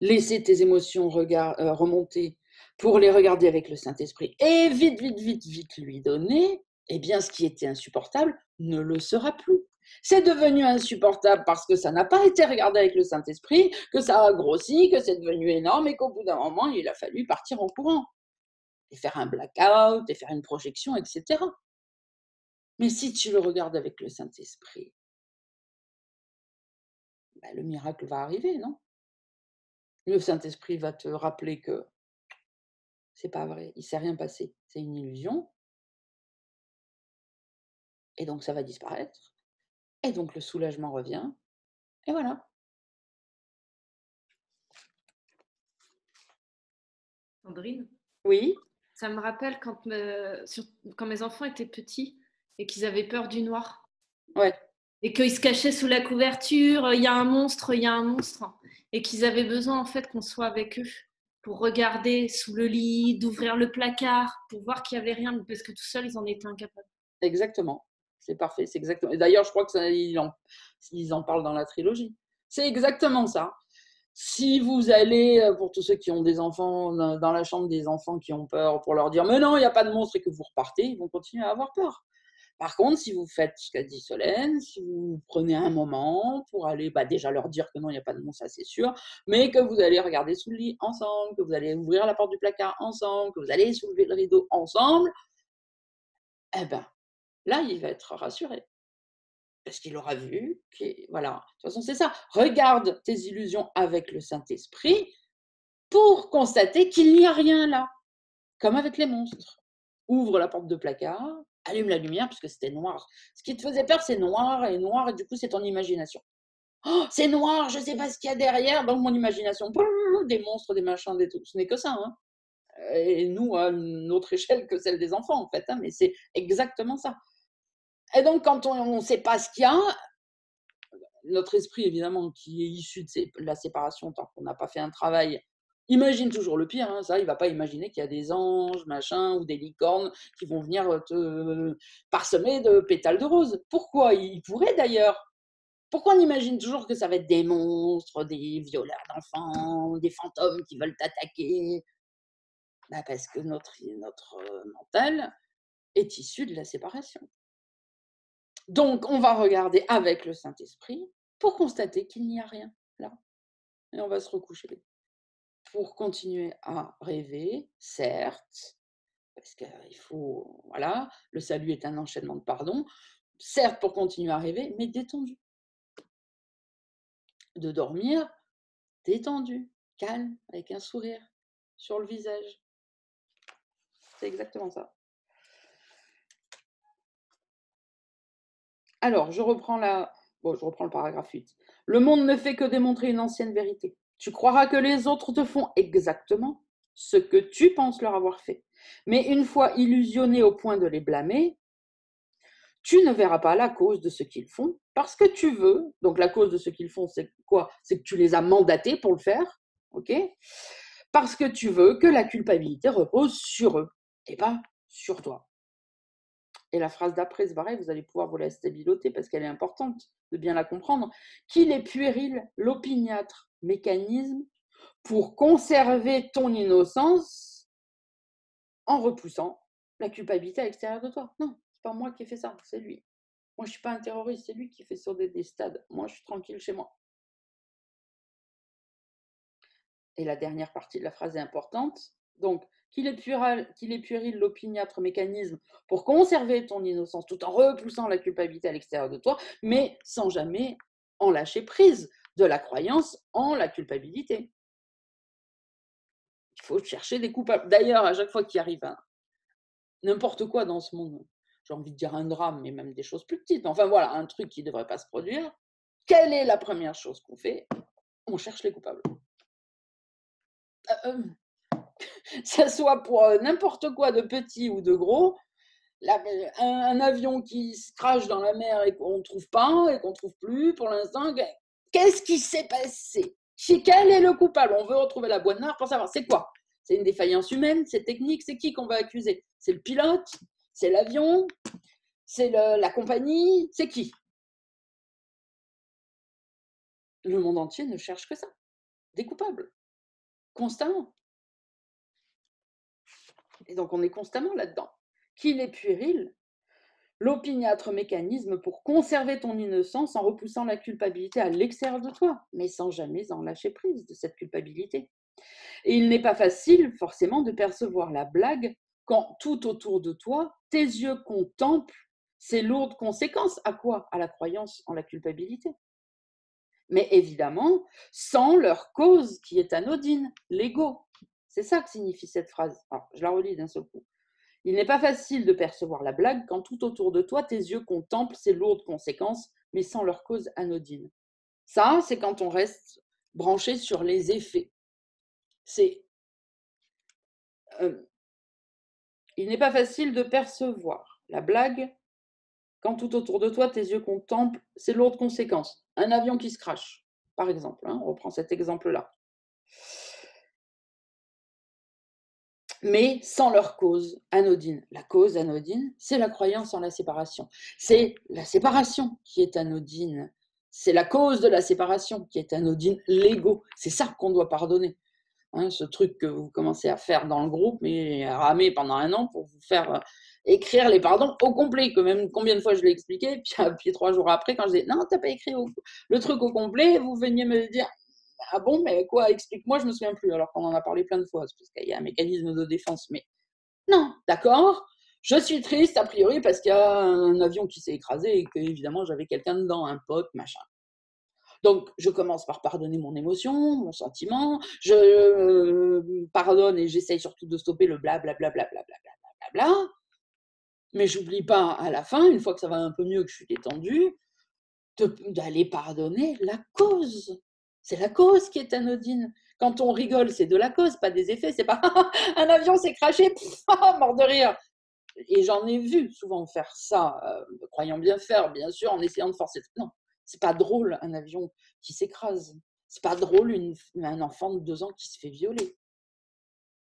laisser tes émotions remonter pour les regarder avec le Saint-Esprit et vite, vite, vite, vite lui donner, eh bien, ce qui était insupportable ne le sera plus. C'est devenu insupportable parce que ça n'a pas été regardé avec le Saint-Esprit, que ça a grossi, que c'est devenu énorme et qu'au bout d'un moment, il a fallu partir en courant et faire un blackout et faire une projection, etc. Mais si tu le regardes avec le Saint-Esprit, ben, le miracle va arriver, non? Le Saint-Esprit va te rappeler que c'est pas vrai, il s'est rien passé, c'est une illusion et donc ça va disparaître et donc le soulagement revient et voilà. Sandrine, Oui, ça me rappelle quand mes enfants étaient petits et qu'ils avaient peur du noir ouais, et qu'ils se cachaient sous la couverture, il y a un monstre, il y a un monstre, et qu'ils avaient besoin en fait qu'on soit avec eux pour regarder sous le lit, d'ouvrir le placard, pour voir qu'il n'y avait rien, parce que tout seuls, ils en étaient incapables. exactement. C'est parfait, c'est exactement. Et d'ailleurs, je crois que ça, ils en parlent dans la trilogie. C'est exactement ça. Si vous allez, pour tous ceux qui ont des enfants, dans la chambre des enfants qui ont peur, pour leur dire mais non, il n'y a pas de monstre et que vous repartez, ils vont continuer à avoir peur. Par contre, si vous faites ce qu'a dit Solène, si vous prenez un moment pour aller déjà leur dire que non, il n'y a pas de monstre, ça c'est sûr, mais que vous allez regarder sous le lit ensemble, que vous allez ouvrir la porte du placard ensemble, que vous allez soulever le rideau ensemble, eh ben, là, il va être rassuré. Parce qu'il aura vu, voilà. De toute façon, c'est ça. Regarde tes illusions avec le Saint-Esprit pour constater qu'il n'y a rien là, comme avec les monstres. Ouvre la porte de placard, allume la lumière, parce que c'était noir. Ce qui te faisait peur, c'est noir, et du coup, c'est ton imagination. Oh, c'est noir, je ne sais pas ce qu'il y a derrière, donc mon imagination, des monstres, des machins, des trucs. Ce n'est que ça. Hein. Et nous, à une autre échelle que celle des enfants, en fait. Hein, mais c'est exactement ça. Et donc, quand on ne sait pas ce qu'il y a, notre esprit, évidemment, qui est issu de la séparation, tant qu'on n'a pas fait un travail, imagine toujours le pire. Hein, ça, il ne va pas imaginer qu'il y a des anges, machin, ou des licornes qui vont venir te parsemer de pétales de rose. Pourquoi? Il pourrait d'ailleurs. Pourquoi on imagine toujours que ça va être des monstres, des violeurs d'enfants, des fantômes qui veulent t'attaquer? Parce que notre mental est issu de la séparation. Donc, on va regarder avec le Saint-Esprit pour constater qu'il n'y a rien là. Et on va se recoucher. Pour continuer à rêver, certes, parce qu'il faut, voilà, le salut est un enchaînement de pardon, certes pour continuer à rêver, mais détendu. De dormir détendu, calme, avec un sourire sur le visage. C'est exactement ça. Alors, je reprends le paragraphe 8. Le monde ne fait que démontrer une ancienne vérité. Tu croiras que les autres te font exactement ce que tu penses leur avoir fait. Mais une fois illusionné au point de les blâmer, tu ne verras pas la cause de ce qu'ils font parce que tu veux. Donc, la cause de ce qu'ils font, c'est quoi? C'est que tu les as mandatés pour le faire. OK? Parce que tu veux que la culpabilité repose sur eux et pas sur toi. Et la phrase d'après, c'est pareil, vous allez pouvoir vous la stabiloter parce qu'elle est importante de bien la comprendre. Qu'il est puéril, l'opiniâtre mécanisme pour conserver ton innocence en repoussant la culpabilité à l'extérieur de toi. Non, c'est pas moi qui ai fait ça, c'est lui. Moi, je ne suis pas un terroriste, c'est lui qui fait sauter des stades. Moi, je suis tranquille chez moi. Et la dernière partie de la phrase est importante. Donc, qu'il est puéril, l'opiniâtre mécanisme pour conserver ton innocence tout en repoussant la culpabilité à l'extérieur de toi, mais sans jamais en lâcher prise de la croyance en la culpabilité. Il faut chercher des coupables. D'ailleurs, à chaque fois qu'il arrive n'importe quoi dans ce monde, j'ai envie de dire un drame, mais même des choses plus petites, enfin voilà, un truc qui ne devrait pas se produire, quelle est la première chose qu'on fait? On cherche les coupables. Ça soit pour n'importe quoi de petit ou de gros, un avion qui se crache dans la mer et qu'on ne trouve pas et qu'on ne trouve plus pour l'instant, qu'est-ce qui s'est passé? Quel est le coupable? On veut retrouver la boîte noire pour savoir c'est quoi? C'est une défaillance humaine, c'est technique, c'est qui qu'on va accuser? C'est le pilote? C'est l'avion? C'est la compagnie? C'est qui? Le monde entier ne cherche que ça, des coupables, constamment. Et donc on est constamment là-dedans. Qu'il est puéril, l'opiniâtre mécanisme pour conserver ton innocence en repoussant la culpabilité à l'extérieur de toi, mais sans jamais en lâcher prise de cette culpabilité. Et il n'est pas facile, forcément, de percevoir la blague quand tout autour de toi, tes yeux contemplent ces lourdes conséquences. À quoi? À la croyance en la culpabilité. Mais évidemment, sans leur cause qui est anodine, l'ego. C'est ça que signifie cette phrase. Alors, je la relis d'un seul coup. Il n'est pas facile de percevoir la blague quand tout autour de toi, tes yeux contemplent ces lourdes conséquences, mais sans leur cause anodine. Ça, c'est quand on reste branché sur les effets. C'est il n'est pas facile de percevoir la blague quand tout autour de toi, tes yeux contemplent ces lourdes conséquences. Un avion qui se crache, par exemple, hein, on reprend cet exemple-là. Mais sans leur cause anodine. La cause anodine, c'est la croyance en la séparation. C'est la séparation qui est anodine. C'est la cause de la séparation qui est anodine, l'ego. C'est ça qu'on doit pardonner. Hein, ce truc que vous commencez à faire dans le groupe, mais à ramer pendant 1 an pour vous faire écrire les pardons au complet, que même combien de fois je l'ai expliqué, puis 3 jours après, quand je dis non, t'as pas écrit le truc au complet, vous veniez me dire ah bon, mais quoi, explique-moi, je me souviens plus, alors qu'on en a parlé plein de fois, parce qu'il y a un mécanisme de défense, mais non, d'accord, je suis triste a priori parce qu'il y a un avion qui s'est écrasé et que évidemment j'avais quelqu'un dedans, un pote, machin. Donc, je commence par pardonner mon émotion, mon sentiment, je pardonne et j'essaye surtout de stopper le blablabla, mais j'oublie pas à la fin, une fois que ça va un peu mieux, que je suis détendue, d'aller pardonner la cause. C'est la cause qui est anodine. Quand on rigole, c'est de la cause, pas des effets. C'est pas un avion s'est crashé, mort de rire. Et j'en ai vu souvent faire ça, croyant bien faire, bien sûr, en essayant de forcer. Non, c'est pas drôle un avion qui s'écrase. C'est pas drôle un enfant de 2 ans qui se fait violer.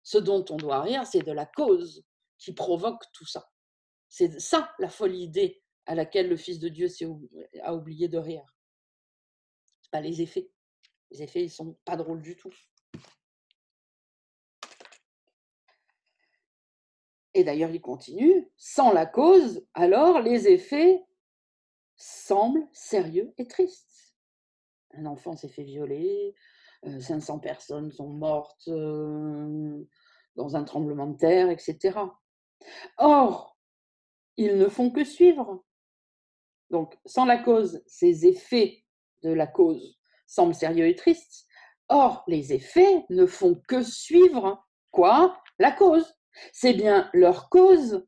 Ce dont on doit rire, c'est de la cause qui provoque tout ça. C'est ça la folle idée à laquelle le Fils de Dieu a oublié de rire. C'est pas les effets. Les effets, ils sont pas drôles du tout. Et d'ailleurs, il continue, sans la cause, alors les effets semblent sérieux et tristes. Un enfant s'est fait violer, 500 personnes sont mortes dans un tremblement de terre, etc. Or, ils ne font que suivre. Donc, sans la cause, ces effets de la cause semblent sérieux et tristes. Or, les effets ne font que suivre quoi? La cause. C'est bien leur cause,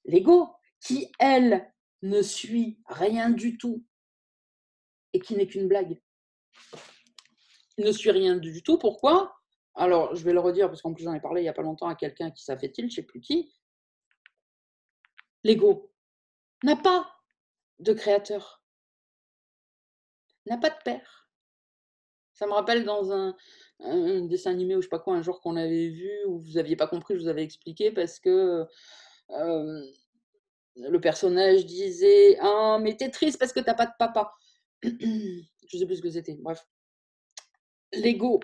l'ego, qui, elle, ne suit rien du tout et qui n'est qu'une blague. Il ne suit rien du tout. Pourquoi? Alors, je vais le redire parce qu'en plus, j'en ai parlé il n'y a pas longtemps à quelqu'un qui ça fait-il, je ne sais plus qui. L'ego n'a pas de créateur, n'a pas de père. Ça me rappelle dans un dessin animé ou je sais pas quoi, un jour qu'on avait vu, où vous n'aviez pas compris, je vous avais expliqué parce que le personnage disait ah, mais t'es triste parce que t'as pas de papa. Je sais plus ce que c'était. Bref, l'ego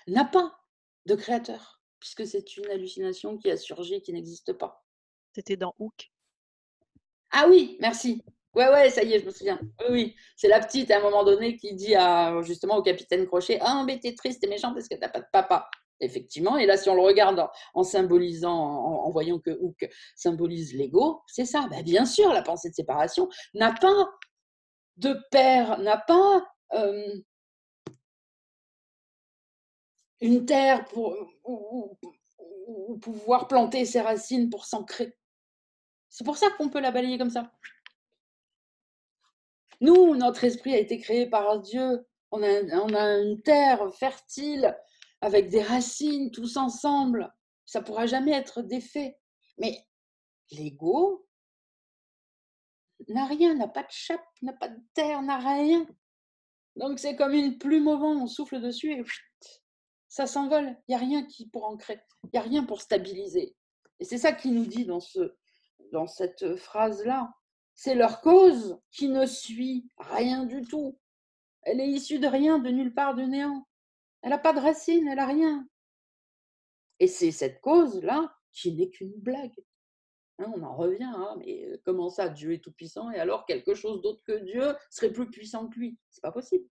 n'a pas de créateur, puisque c'est une hallucination qui a surgi, qui n'existe pas. C'était dans Hook. Ah oui, merci. Ouais, ça y est, je me souviens. Oui, oui. C'est la petite, à un moment donné, qui dit justement au capitaine Crochet, ah, mais t'es triste, t'es méchant parce que t'as pas de papa. Effectivement, et là, si on le regarde en symbolisant, en voyant que Hook symbolise l'ego, c'est ça. Ben, bien sûr, la pensée de séparation n'a pas de père, n'a pas une terre pour ou pouvoir planter ses racines pour s'ancrer. C'est pour ça qu'on peut la balayer comme ça. Nous, notre esprit a été créé par Dieu. On a une terre fertile avec des racines tous ensemble. Ça ne pourra jamais être défait. Mais l'ego n'a rien, n'a pas de chape, n'a pas de terre, n'a rien. Donc c'est comme une plume au vent, on souffle dessus et ça s'envole. Il n'y a rien qui pour ancrer, il n'y a rien pour stabiliser. Et c'est ça qu'il nous dit dans cette phrase-là. C'est leur cause qui ne suit rien du tout. Elle est issue de rien, de nulle part, de néant. Elle n'a pas de racine, elle n'a rien. Et c'est cette cause-là qui n'est qu'une blague. Hein, on en revient, hein, mais comment ça, Dieu est tout-puissant et alors quelque chose d'autre que Dieu serait plus puissant que lui? C'est pas possible.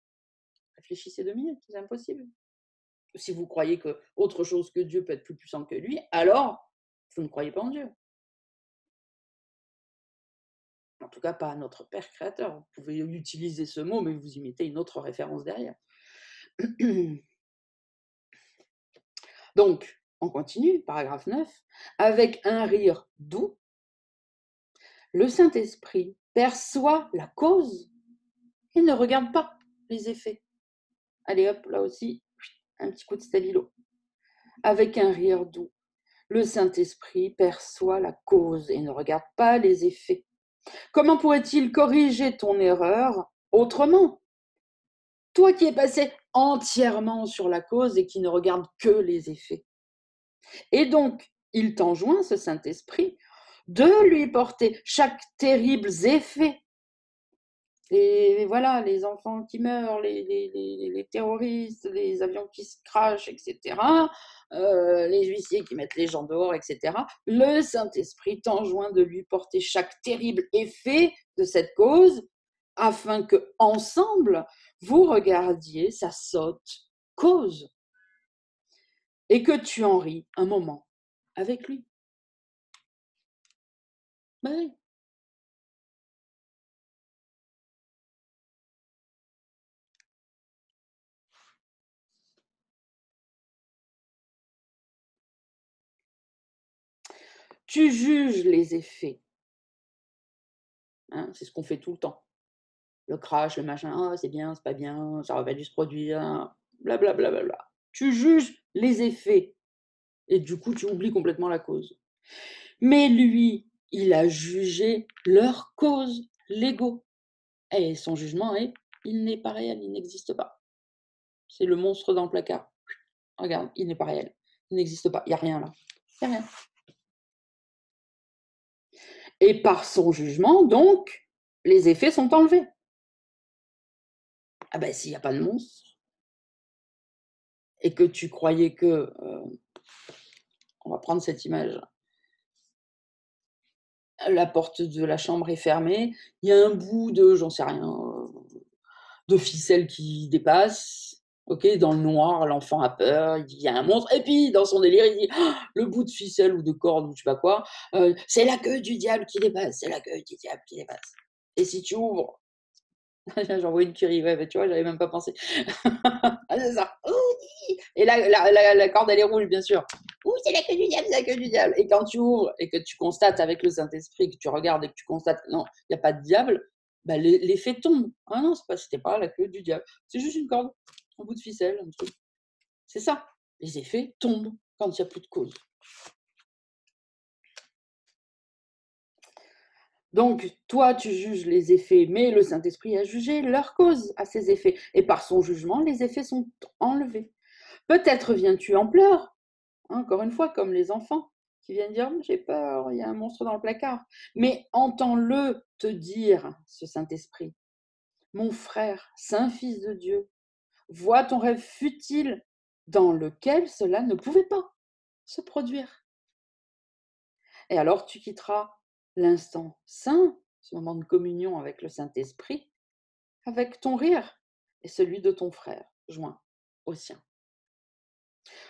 Réfléchissez 2 minutes, c'est impossible. Si vous croyez que autre chose que Dieu peut être plus puissant que lui, alors vous ne croyez pas en Dieu. En tout cas, pas à notre Père créateur. Vous pouvez utiliser ce mot, mais vous y mettez une autre référence derrière. Donc, on continue, paragraphe 9. Avec un rire doux, le Saint-Esprit perçoit la cause et ne regarde pas les effets. Allez hop, là aussi, un petit coup de stabilo. Avec un rire doux, le Saint-Esprit perçoit la cause et ne regarde pas les effets. Comment pourrait-il corriger ton erreur autrement? Toi qui es passé entièrement sur la cause et qui ne regarde que les effets. Et donc, il t'enjoint, ce Saint-Esprit, de lui porter chaque terrible effet. Et voilà, les enfants qui meurent, les terroristes, les avions qui se crachent, etc., les huissiers qui mettent les gens dehors, etc. Le Saint-Esprit t'enjoint de lui porter chaque terrible effet de cette cause afin que, ensemble, vous regardiez sa sotte cause et que tu en ris un moment avec lui. Ben oui. Tu juges les effets. Hein, c'est ce qu'on fait tout le temps. Le crash, le machin, ah, c'est bien, c'est pas bien, ça aurait pas dû se produire, blablabla. Bla, bla, bla. Tu juges les effets et du coup, tu oublies complètement la cause. Mais lui, il a jugé leur cause, l'ego. Et son jugement est, il n'est pas réel, il n'existe pas. C'est le monstre dans le placard. Regarde, il n'est pas réel, il n'existe pas, il n'y a rien là. Il n'y a rien. Et par son jugement, donc, les effets sont enlevés. Ah ben, s'il n'y a pas de monstre, et que tu croyais que, on va prendre cette image, la porte de la chambre est fermée, il y a un bout de, j'en sais rien, de ficelle qui dépasse, ok, dans le noir, l'enfant a peur, il dit il y a un monstre, et puis dans son délire, il dit oh, le bout de ficelle ou de corde ou je sais pas quoi, c'est la queue du diable qui dépasse, c'est la queue du diable qui dépasse. Et si tu ouvres, j'en vois une qui arrivait, tu vois, j'avais même pas pensé. Ah, c'est ça. Et là, la corde, elle est rouge, bien sûr. Ouh, c'est la queue du diable, c'est la queue du diable. Et quand tu ouvres et que tu constates avec le Saint-Esprit, que tu regardes et que tu constates, non, il n'y a pas de diable, bah, l'effet tombe. Ah non, c'était pas la queue du diable. C'est juste une corde, un bout de ficelle, un truc. C'est ça. Les effets tombent quand il n'y a plus de cause. Donc, toi, tu juges les effets, mais le Saint-Esprit a jugé leur cause à ces effets. Et par son jugement, les effets sont enlevés. Peut-être viens-tu en pleurs, hein, encore une fois, comme les enfants qui viennent dire j'ai peur, il y a un monstre dans le placard. Mais entends-le te dire, ce Saint-Esprit, mon frère, saint fils de Dieu, vois ton rêve futile dans lequel cela ne pouvait pas se produire. Et alors tu quitteras l'instant saint, ce moment de communion avec le Saint-Esprit, avec ton rire et celui de ton frère, joint au sien.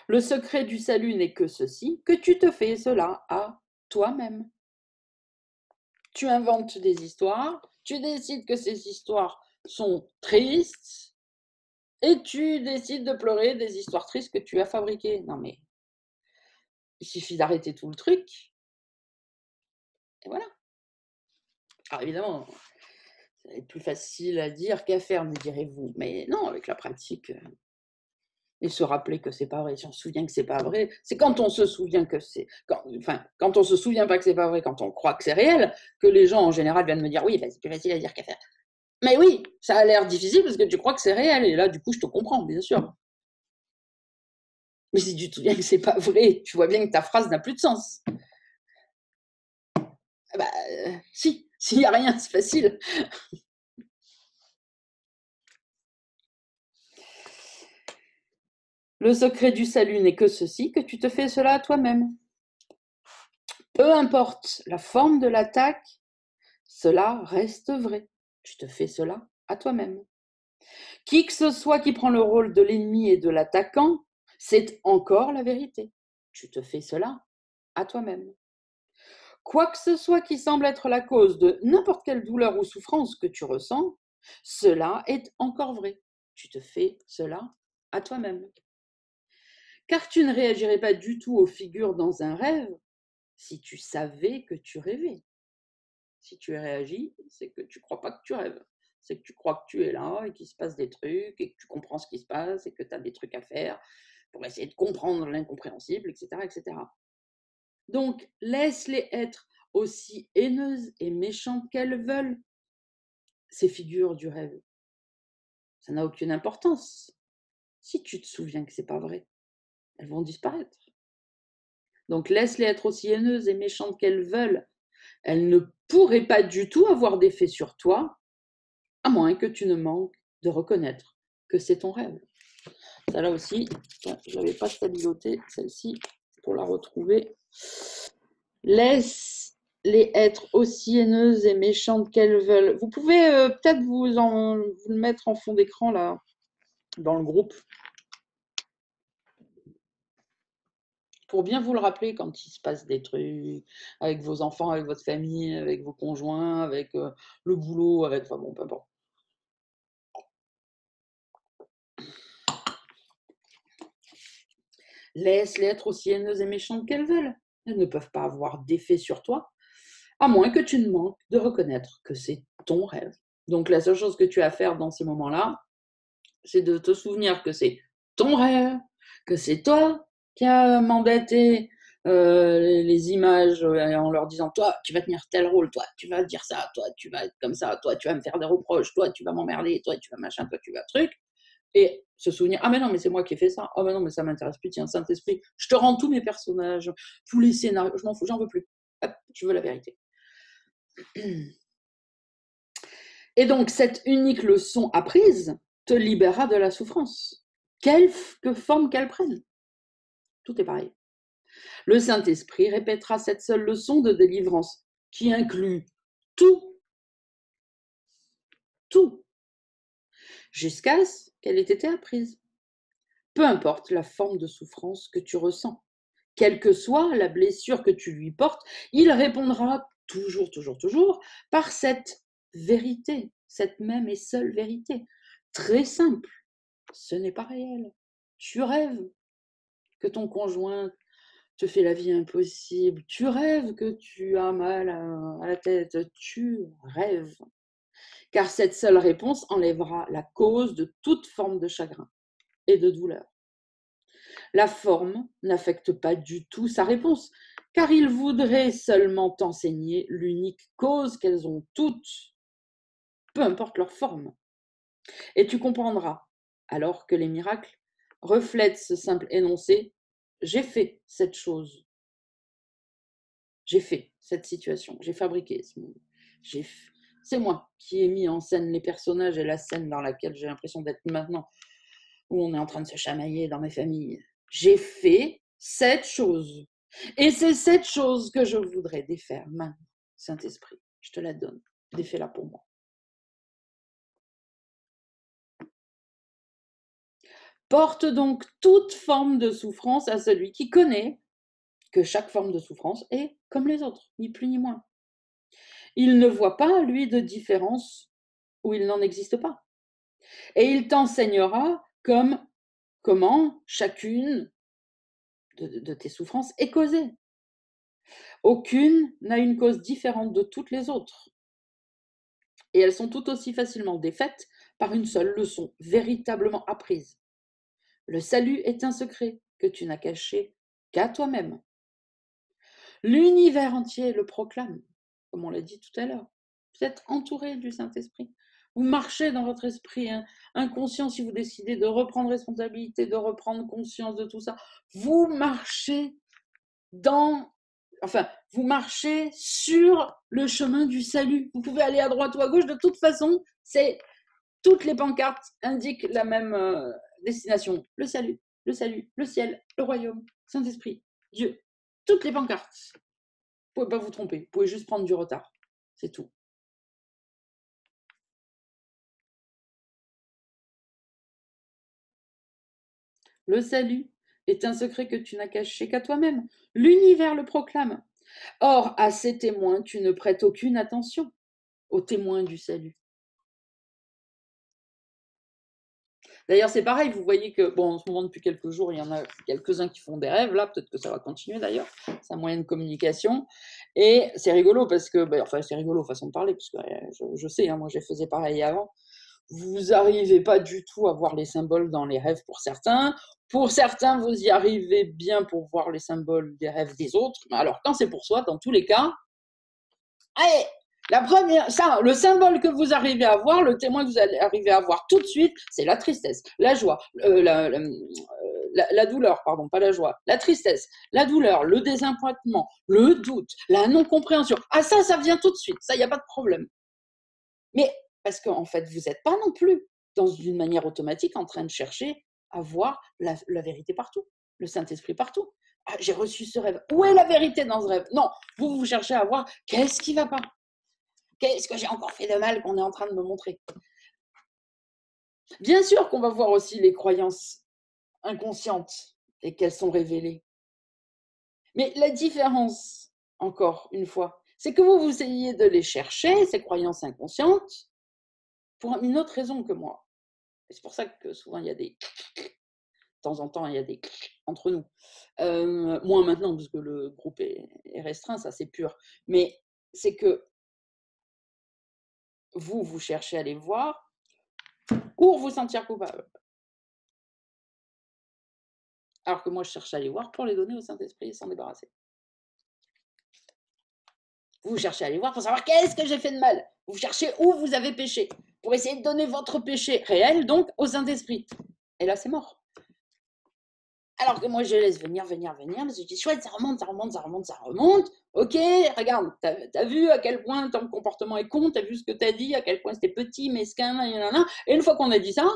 Le secret du salut n'est que ceci, que tu te fais cela à toi-même. Tu inventes des histoires, tu décides que ces histoires sont tristes et tu décides de pleurer des histoires tristes que tu as fabriquées. Non mais, il suffit d'arrêter tout le truc et voilà. Alors évidemment, ça va être plus facile à dire qu'à faire, me direz-vous. Mais non, avec la pratique, et se rappeler que c'est pas vrai, si on se souvient que c'est pas vrai, c'est quand on se souvient que c'est, quand on se souvient pas que c'est pas vrai, quand on croit que c'est réel, que les gens en général viennent me dire oui, bah, c'est plus facile à dire qu'à faire. Mais oui, ça a l'air difficile parce que tu crois que c'est réel. Et là, du coup, je te comprends, bien sûr. Mais si tu te souviens que c'est pas vrai, tu vois bien que ta phrase n'a plus de sens. Bah, si, s'il n'y a rien, c'est facile. Le secret du salut n'est que ceci, que tu te fais cela à toi-même. Peu importe la forme de l'attaque, cela reste vrai. Tu te fais cela à toi-même. Qui que ce soit qui prend le rôle de l'ennemi et de l'attaquant, c'est encore la vérité. Tu te fais cela à toi-même. Quoi que ce soit qui semble être la cause de n'importe quelle douleur ou souffrance que tu ressens, cela est encore vrai. Tu te fais cela à toi-même. Car tu ne réagirais pas du tout aux figures dans un rêve si tu savais que tu rêvais. Si tu réagis, c'est que tu ne crois pas que tu rêves. C'est que tu crois que tu es là et qu'il se passe des trucs et que tu comprends ce qui se passe et que tu as des trucs à faire pour essayer de comprendre l'incompréhensible, etc., etc. Donc, laisse-les être aussi haineuses et méchantes qu'elles veulent, ces figures du rêve. Ça n'a aucune importance. Si tu te souviens que c'est pas vrai, elles vont disparaître. Donc, laisse-les être aussi haineuses et méchantes qu'elles veulent. Elles ne pourraient pas du tout avoir d'effet sur toi, à moins que tu ne manques de reconnaître que c'est ton rêve. Ça là aussi, je n'avais pas stabiloté celle-ci pour la retrouver. Laisse-les être aussi haineuses et méchantes qu'elles veulent. Vous pouvez peut-être vous le mettre en fond d'écran là, dans le groupe, pour bien vous le rappeler quand il se passe des trucs avec vos enfants, avec votre famille, avec vos conjoints, avec le boulot, avec... Enfin bon, peu importe. Laisse-les être aussi haineuses et méchantes qu'elles veulent. Elles ne peuvent pas avoir d'effet sur toi, à moins que tu ne manques de reconnaître que c'est ton rêve. Donc la seule chose que tu as à faire dans ces moments-là, c'est de te souvenir que c'est ton rêve, que c'est toi qui as mandaté les images en leur disant toi, tu vas tenir tel rôle, toi, tu vas dire ça, toi, tu vas être comme ça, toi, tu vas me faire des reproches, toi, tu vas m'emmerder, toi, tu vas machin, toi, tu vas truc. Et se souvenir, ah mais non, mais c'est moi qui ai fait ça, ah mais non, mais ça m'intéresse plus, tiens, Saint-Esprit, je te rends tous mes personnages, tous les scénarios, je m'en fous, j'en veux plus. Hop, je veux la vérité. Et donc, cette unique leçon apprise te libérera de la souffrance, que forme qu'elle prenne. Tout est pareil. Le Saint-Esprit répétera cette seule leçon de délivrance qui inclut tout, tout, jusqu'à ce qu'elle ait été apprise. Peu importe la forme de souffrance que tu ressens, quelle que soit la blessure que tu lui portes, il répondra toujours, toujours, toujours par cette vérité, cette même et seule vérité. Très simple, ce n'est pas réel. Tu rêves que ton conjoint te fait la vie impossible, tu rêves que tu as mal à la tête, tu rêves. Car cette seule réponse enlèvera la cause de toute forme de chagrin et de douleur. La forme n'affecte pas du tout sa réponse, car il voudrait seulement t'enseigner l'unique cause qu'elles ont toutes, peu importe leur forme. Et tu comprendras, alors que les miracles reflètent ce simple énoncé, j'ai fait cette chose, j'ai fait cette situation, j'ai fabriqué ce monde, c'est moi qui ai mis en scène les personnages et la scène dans laquelle j'ai l'impression d'être maintenant, où on est en train de se chamailler dans mes familles. J'ai fait cette chose. Et c'est cette chose que je voudrais défaire maintenant. Saint-Esprit, je te la donne. Défais-la pour moi. Porte donc toute forme de souffrance à celui qui connaît que chaque forme de souffrance est comme les autres, ni plus ni moins. Il ne voit pas, lui, de différence où il n'en existe pas. Et il t'enseignera comment chacune de tes souffrances est causée. Aucune n'a une cause différente de toutes les autres. Et elles sont tout aussi facilement défaites par une seule leçon véritablement apprise. Le salut est un secret que tu n'as caché qu'à toi-même. L'univers entier le proclame, comme on l'a dit tout à l'heure. Vous êtes entouré du Saint-Esprit. Vous marchez dans votre esprit inconscient si vous décidez de reprendre responsabilité, de reprendre conscience de tout ça. Vous marchez vous marchez sur le chemin du salut. Vous pouvez aller à droite ou à gauche. De toute façon, toutes les pancartes indiquent la même destination. Le salut, le ciel, le royaume, Saint-Esprit, Dieu. Toutes les pancartes. Vous ne pouvez pas vous tromper. Vous pouvez juste prendre du retard. C'est tout. Le salut est un secret que tu n'as caché qu'à toi-même. L'univers le proclame. Or, à ces témoins, tu ne prêtes aucune attention, aux témoins du salut. D'ailleurs, c'est pareil, vous voyez que, bon, en ce moment, depuis quelques jours, il y en a quelques-uns qui font des rêves, là, peut-être que ça va continuer d'ailleurs, c'est un moyen de communication, et c'est rigolo parce que, c'est rigolo, façon de parler, parce que je sais, moi, je faisais pareil avant, vous n'arrivez pas du tout à voir les symboles dans les rêves pour certains, vous y arrivez bien pour voir les symboles des rêves des autres, mais alors, quand c'est pour soi, dans tous les cas, allez, le symbole que vous arrivez à voir, le témoin que vous allez arriver à voir tout de suite, c'est la tristesse, la joie, la douleur, pardon, pas la joie, la tristesse, la douleur, le désappointement, le doute, la non-compréhension. Ah ça vient tout de suite, ça, il n'y a pas de problème. Mais parce qu'en fait, vous n'êtes pas non plus, dans une manière automatique, en train de chercher à voir la vérité partout, le Saint-Esprit partout. Ah, j'ai reçu ce rêve. Où est la vérité dans ce rêve? Non, vous cherchez à voir qu'est-ce qui ne va pas. Qu'est-ce que j'ai encore fait de mal qu'on est en train de me montrer? Bien sûr qu'on va voir aussi les croyances inconscientes et qu'elles sont révélées. Mais la différence, encore une fois, c'est que vous essayez de les chercher, ces croyances inconscientes, pour une autre raison que moi. Et c'est pour ça que souvent il y a des... De temps en temps, il y a des entre nous. Moins maintenant, parce que le groupe est restreint, ça c'est pur. Mais c'est que vous cherchez à les voir pour vous sentir coupable. Alors que moi, je cherche à les voir pour les donner au Saint-Esprit et s'en débarrasser. Vous cherchez à les voir pour savoir qu'est-ce que j'ai fait de mal. Vous cherchez où vous avez péché, pour essayer de donner votre péché réel, donc, au Saint-Esprit. Et là, c'est mort. Alors que moi, je laisse venir, parce que je dis, chouette, ça remonte. Ok, regarde, t'as vu à quel point ton comportement est con, t'as vu ce que t'as dit, à quel point c'était petit, mesquin, nanana. Et une fois qu'on a dit ça,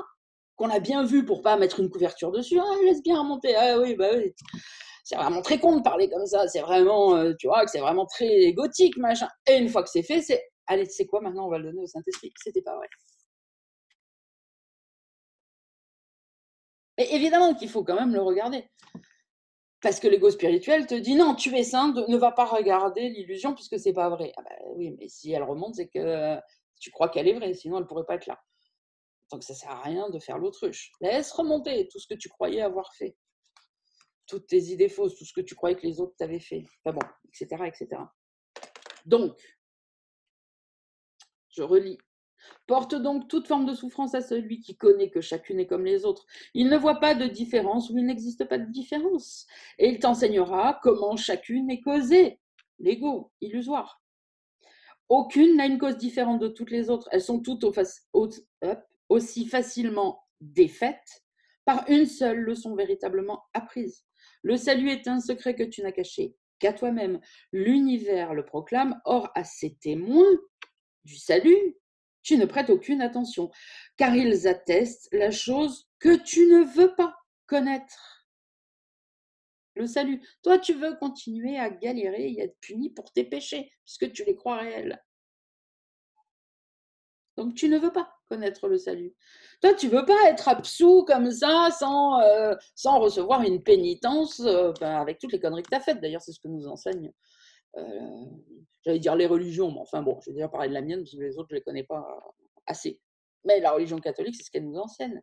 qu'on a bien vu pour pas mettre une couverture dessus, laisse bien remonter. Ah oui, bah oui. C'est vraiment très con de parler comme ça, c'est vraiment, tu vois, que c'est vraiment très gothique, machin. Et une fois que c'est fait, c'est, allez, tu sais quoi, maintenant on va le donner au Saint-Esprit. C'était pas vrai. Et évidemment qu'il faut quand même le regarder. Parce que l'ego spirituel te dit non, tu es saint, ne va pas regarder l'illusion puisque c'est pas vrai. Ah bah oui, mais si elle remonte, c'est que tu crois qu'elle est vraie, sinon elle pourrait pas être là. Donc ça sert à rien de faire l'autruche. Laisse remonter tout ce que tu croyais avoir fait. Toutes tes idées fausses, tout ce que tu croyais que les autres t'avaient fait. Enfin bon, etc., etc. Donc, je relis. Porte donc toute forme de souffrance à celui qui connaît que chacune est comme les autres. Il ne voit pas de différence où il n'existe pas de différence. Et il t'enseignera comment chacune est causée. L'ego, illusoire. Aucune n'a une cause différente de toutes les autres. Elles sont toutes aussi facilement défaites par une seule leçon véritablement apprise. Le salut est un secret que tu n'as caché qu'à toi-même. L'univers le proclame. Or, à ces témoins du salut, tu ne prêtes aucune attention, car ils attestent la chose que tu ne veux pas connaître. Le salut. Toi, tu veux continuer à galérer et être puni pour tes péchés, puisque tu les crois réels. Donc, tu ne veux pas connaître le salut. Toi, tu veux pas être absous comme ça, sans recevoir une pénitence avec toutes les conneries que tu as faites. D'ailleurs, c'est ce que nous enseignent. J'allais dire les religions, mais enfin bon, je vais déjà parler de la mienne, parce que les autres, je ne les connais pas assez. Mais la religion catholique, c'est ce qu'elle nous enseigne.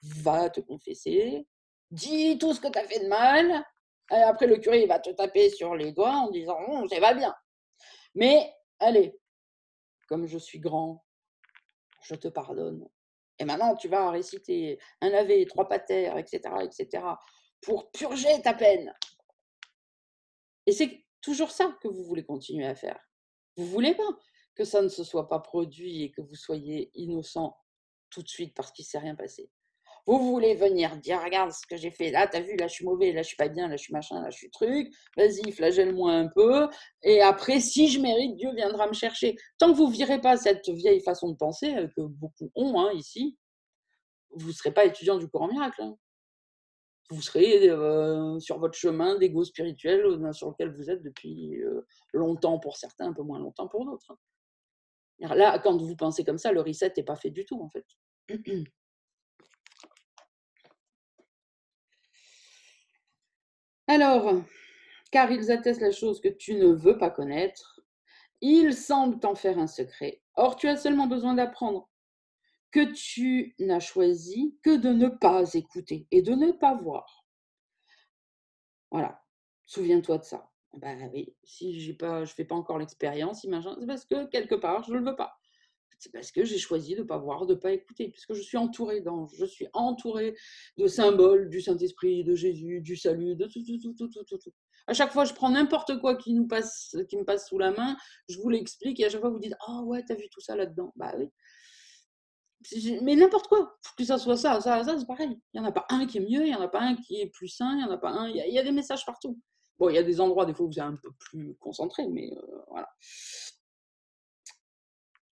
Va te confesser, dis tout ce que tu as fait de mal, et après le curé, il va te taper sur les doigts en disant « ça va bien ». Mais, allez, comme je suis grand, je te pardonne. Et maintenant, tu vas réciter un Ave, 3 Pater, etc., pour purger ta peine. Et c'est toujours ça que vous voulez continuer à faire. Vous ne voulez pas que ça ne se soit pas produit et que vous soyez innocent tout de suite parce qu'il ne s'est rien passé. Vous voulez venir dire, regarde ce que j'ai fait, là, t'as vu, là, je suis mauvais, là, je suis pas bien, là, je suis machin, là, je suis truc, vas-y, flagelle-moi un peu, et après, si je mérite, Dieu viendra me chercher. Tant que vous ne virez pas cette vieille façon de penser, que beaucoup ont hein, ici, vous ne serez pas étudiant du courant miracle. Hein. Vous serez sur votre chemin d'ego spirituel sur lequel vous êtes depuis longtemps pour certains, un peu moins longtemps pour d'autres. Hein. Là, quand vous pensez comme ça, le reset n'est pas fait du tout, en fait. Alors, car ils attestent la chose que tu ne veux pas connaître, ils semblent t'en faire un secret. Or, tu as seulement besoin d'apprendre que tu n'as choisi que de ne pas écouter et de ne pas voir. Voilà, souviens-toi de ça. Ben oui, si je ne fais pas encore l'expérience, imagine, c'est parce que quelque part, je ne le veux pas. C'est parce que j'ai choisi de ne pas voir, de ne pas écouter, puisque je suis entourée d'anges, je suis entourée de symboles du Saint-Esprit, de Jésus, du salut, de tout, tout, tout, tout, tout, tout, tout. À chaque fois, je prends n'importe quoi qui me passe sous la main, je vous l'explique, et à chaque fois, vous dites « Ah ouais, t'as vu tout ça là-dedans ?» Bah oui. Mais n'importe quoi, que ça soit ça, c'est pareil. Il n'y en a pas un qui est mieux, il n'y en a pas un qui est plus sain, il n'y en a pas un... Il y a des messages partout. Bon, il y a des endroits, des fois, où vous êtes un peu plus concentré, mais voilà.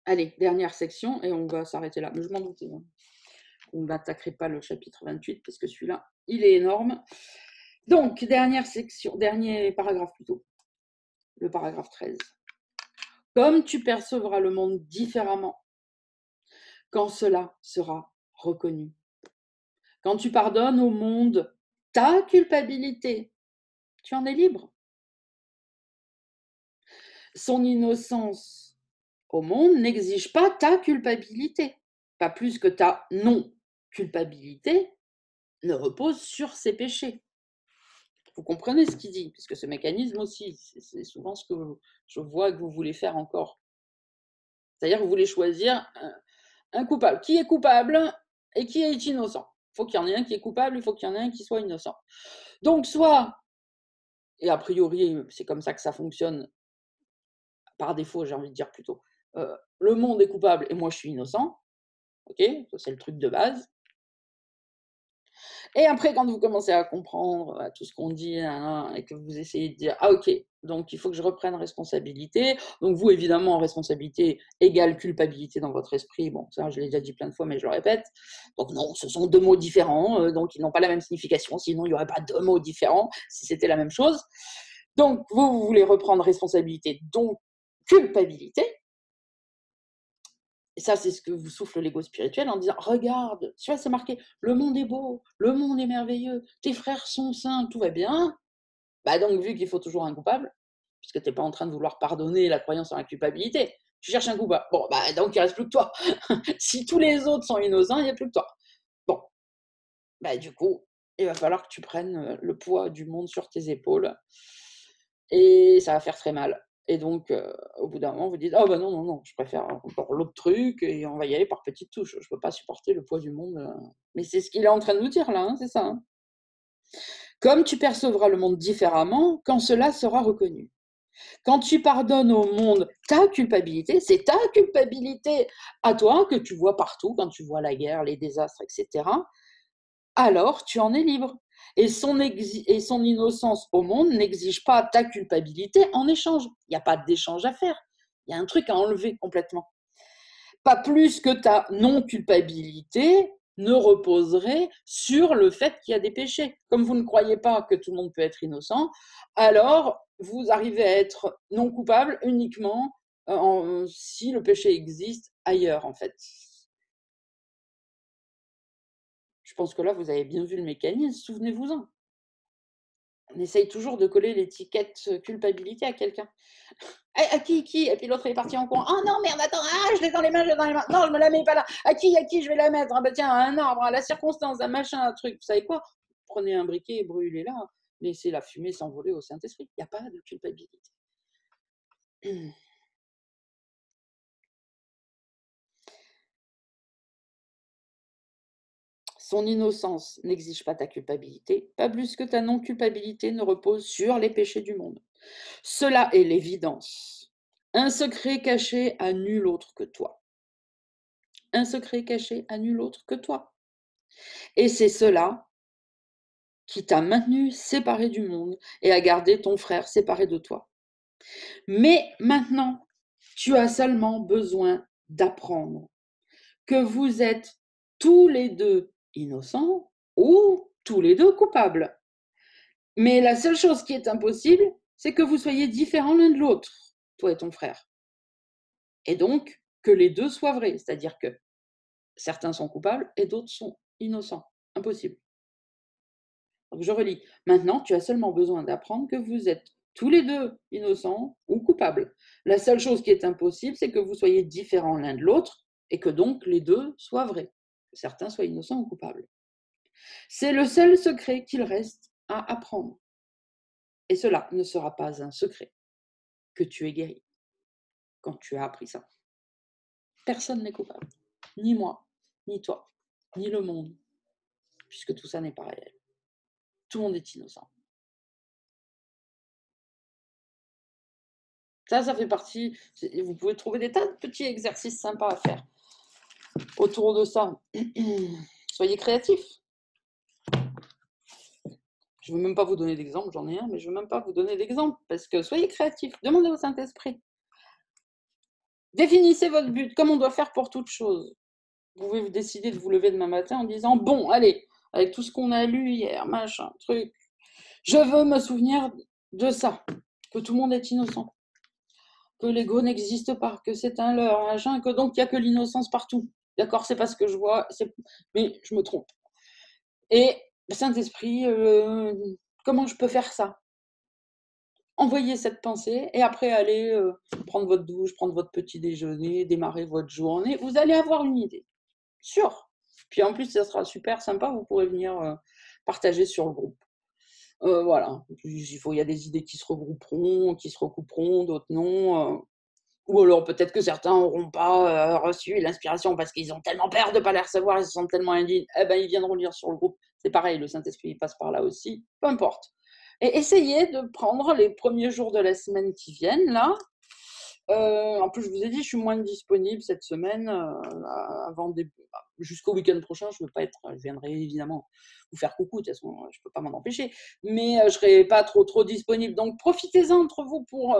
Allez, dernière section, et on va s'arrêter là. Mais je m'en doutais. Hein. On n'attaquerait pas le chapitre 28, parce que celui-là, il est énorme. Donc, dernière section, dernier paragraphe plutôt. Le paragraphe 13. Comme tu percevras le monde différemment, quand cela sera reconnu. Quand tu pardonnes au monde ta culpabilité, tu en es libre. Son innocence au monde n'exige pas ta culpabilité, pas plus que ta non-culpabilité ne repose sur ses péchés. Vous comprenez ce qu'il dit, puisque ce mécanisme aussi, c'est souvent ce que je vois que vous voulez faire encore. C'est-à-dire que vous voulez choisir un coupable. Qui est coupable et qui est innocent? Il faut qu'il y en ait un qui est coupable, il faut qu'il y en ait un qui soit innocent. Donc soit, et a priori c'est comme ça que ça fonctionne, par défaut j'ai envie de dire plutôt, le monde est coupable et moi je suis innocent, ok, ça c'est le truc de base. Et après, quand vous commencez à comprendre tout ce qu'on dit hein, et que vous essayez de dire « Ah ok, donc il faut que je reprenne responsabilité », donc vous, évidemment, responsabilité égale culpabilité dans votre esprit, bon, ça je l'ai déjà dit plein de fois, mais je le répète, donc non, ce sont deux mots différents, donc ils n'ont pas la même signification, sinon il n'y aurait pas deux mots différents si c'était la même chose. Donc vous voulez reprendre responsabilité, donc culpabilité, et ça, c'est ce que vous souffle l'ego spirituel en disant « Regarde, tu vois, c'est marqué, le monde est beau, le monde est merveilleux, tes frères sont saints, tout va bien. » Bah donc, vu qu'il faut toujours un coupable, puisque tu n'es pas en train de vouloir pardonner la croyance en la culpabilité, tu cherches un coupable. Bon, bah donc, il ne reste plus que toi. Si tous les autres sont innocents, il n'y a plus que toi. Bon, bah du coup, il va falloir que tu prennes le poids du monde sur tes épaules. Et ça va faire très mal. Et donc, au bout d'un moment, vous dites: «Oh bah non, non, non, je préfère encore l'autre truc et on va y aller par petites touches. Je ne peux pas supporter le poids du monde». Mais c'est ce qu'il est en train de nous dire là, hein, c'est ça. Hein. Comme tu percevras le monde différemment quand cela sera reconnu. Quand tu pardonnes au monde ta culpabilité, c'est ta culpabilité à toi que tu vois partout, quand tu vois la guerre, les désastres, etc. Alors tu en es libre. Et son innocence au monde n'exige pas ta culpabilité en échange. Il n'y a pas d'échange à faire. Il y a un truc à enlever complètement. Pas plus que ta non-culpabilité ne reposerait sur le fait qu'il y a des péchés. Comme vous ne croyez pas que tout le monde peut être innocent, alors vous arrivez à être non coupable uniquement si le péché existe ailleurs, en fait. Je pense que là, vous avez bien vu le mécanisme, souvenez-vous-en. On essaye toujours de coller l'étiquette culpabilité à quelqu'un. À qui? Et puis l'autre est parti en courant. Oh non, merde, attends, je l'ai dans les mains, je l'ai dans les mains. Non, je me la mets pas là. À qui je vais la mettre? Ah bah tiens, à un arbre, à la circonstance, un machin, un truc. Vous savez quoi? Prenez un briquet et brûlez-la. Laissez la fumée s'envoler au Saint-Esprit. Il n'y a pas de culpabilité. Son innocence n'exige pas ta culpabilité, pas plus que ta non-culpabilité ne repose sur les péchés du monde. Cela est l'évidence. Un secret caché à nul autre que toi. Un secret caché à nul autre que toi. Et c'est cela qui t'a maintenu séparé du monde et a gardé ton frère séparé de toi. Mais maintenant, tu as seulement besoin d'apprendre que vous êtes tous les deux innocents ou tous les deux coupables. Mais la seule chose qui est impossible, c'est que vous soyez différents l'un de l'autre, toi et ton frère. Et donc, que les deux soient vrais, c'est-à-dire que certains sont coupables et d'autres sont innocents. Impossible. Donc je relis. Maintenant, tu as seulement besoin d'apprendre que vous êtes tous les deux innocents ou coupables. La seule chose qui est impossible, c'est que vous soyez différents l'un de l'autre et que donc les deux soient vrais. Que certains soient innocents ou coupables. C'est le seul secret qu'il reste à apprendre. Et cela ne sera pas un secret que tu es guéri quand tu as appris ça. Personne n'est coupable. Ni moi, ni toi, ni le monde, puisque tout ça n'est pas réel. Tout le monde est innocent. Ça fait partie, vous pouvez trouver des tas de petits exercices sympas à faire autour de ça. Soyez créatifs. Je ne veux même pas vous donner d'exemple, j'en ai un, mais je ne veux même pas vous donner d'exemple, parce que soyez créatifs, demandez au Saint-Esprit. Définissez votre but, comme on doit faire pour toute chose. Vous pouvez vous décider de vous lever demain matin en disant, bon, allez, avec tout ce qu'on a lu hier, machin, truc, je veux me souvenir de ça, que tout le monde est innocent, que l'ego n'existe pas, que c'est un leurre, machin, que donc il n'y a que l'innocence partout. D'accord, c'est pas ce que je vois, mais je me trompe. Et Saint-Esprit, comment je peux faire ça? Envoyez cette pensée et après allez prendre votre douche, prendre votre petit déjeuner, démarrer votre journée. Vous allez avoir une idée, sûr. Puis en plus, ça sera super sympa, vous pourrez venir partager sur le groupe. Voilà, il y a des idées qui se regrouperont, qui se recouperont, d'autres non. Ou alors peut-être que certains n'auront pas reçu l'inspiration parce qu'ils ont tellement peur de ne pas la recevoir, ils se sentent tellement indignes. Eh ben, ils viendront lire sur le groupe. C'est pareil, le Saint-Esprit il passe par là aussi. Peu importe. Et essayez de prendre les premiers jours de la semaine qui viennent, là. En plus, je vous ai dit, je suis moins disponible cette semaine, jusqu'au week-end prochain. Je viendrai évidemment vous faire coucou, de toute façon, je ne peux pas m'en empêcher. Mais je ne serai pas trop disponible. Donc, profitez-en entre vous pour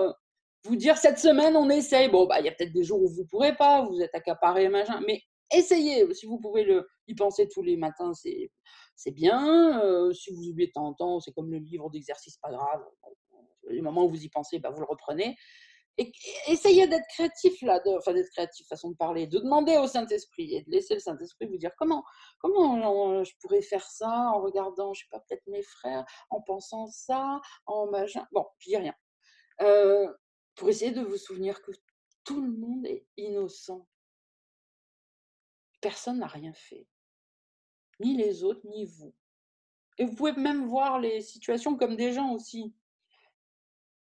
vous dire, cette semaine, on essaye. Bon, il y a peut-être des jours où vous ne pourrez pas, vous êtes accaparé, machin. Mais essayez, si vous pouvez y penser tous les matins, c'est bien. Si vous oubliez de temps en temps, c'est comme le livre d'exercice, pas grave. Le moment où vous y pensez, vous le reprenez. Et essayez d'être créatif là, d'être créatif, façon de parler, de demander au Saint-Esprit et de laisser le Saint-Esprit vous dire comment je pourrais faire ça en regardant, je sais pas, peut-être mes frères, en pensant ça, en machin. Bon, je dis rien. Pour essayer de vous souvenir que tout le monde est innocent. Personne n'a rien fait. Ni les autres, ni vous. Et vous pouvez même voir les situations comme des gens aussi.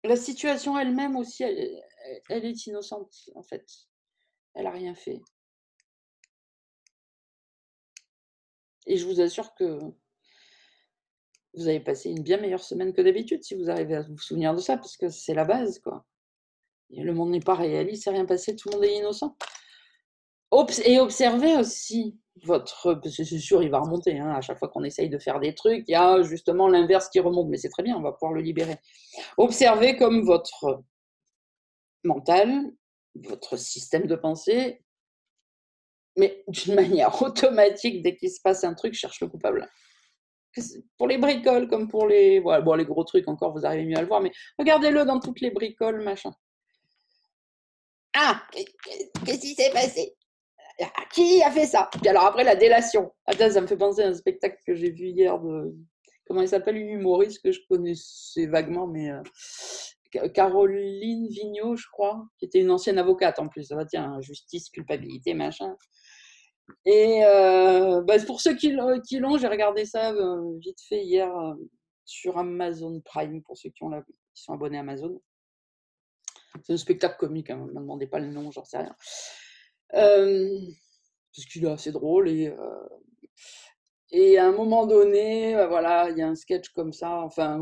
La situation elle-même aussi, elle est innocente, en fait. Elle n'a rien fait. Et je vous assure que vous avez passé une bien meilleure semaine que d'habitude si vous arrivez à vous souvenir de ça, parce que c'est la base, quoi. Et le monde n'est pas réel, il ne s'est rien passé, tout le monde est innocent. Et observez aussi parce que c'est sûr, il va remonter, hein, à chaque fois qu'on essaye de faire des trucs, il y a justement l'inverse qui remonte, mais c'est très bien, on va pouvoir le libérer. Observez comme votre mental, votre système de pensée, mais d'une manière automatique, dès qu'il se passe un truc, cherche le coupable. Pour les bricoles comme pour les... Voilà, bon, les gros trucs encore, vous arrivez mieux à le voir, mais regardez-le dans toutes les bricoles, machin. Ah, qu'est-ce qui s'est passé? Qui a fait ça? Puis alors après, la délation. Attends, ça me fait penser à un spectacle que j'ai vu hier de... Comment il s'appelle, une humoriste que je connaissais vaguement, mais... Caroline Vigneault, je crois, qui était une ancienne avocate en plus. Ça va, tiens, justice, culpabilité, machin. Et pour ceux qui l'ont, j'ai regardé ça vite fait hier sur Amazon Prime, pour ceux qui sont abonnés à Amazon. C'est un spectacle comique, hein, ne me demandez pas le nom, j'en sais rien. Parce qu'il est assez drôle Et à un moment donné, voilà, il y a un sketch comme ça, enfin,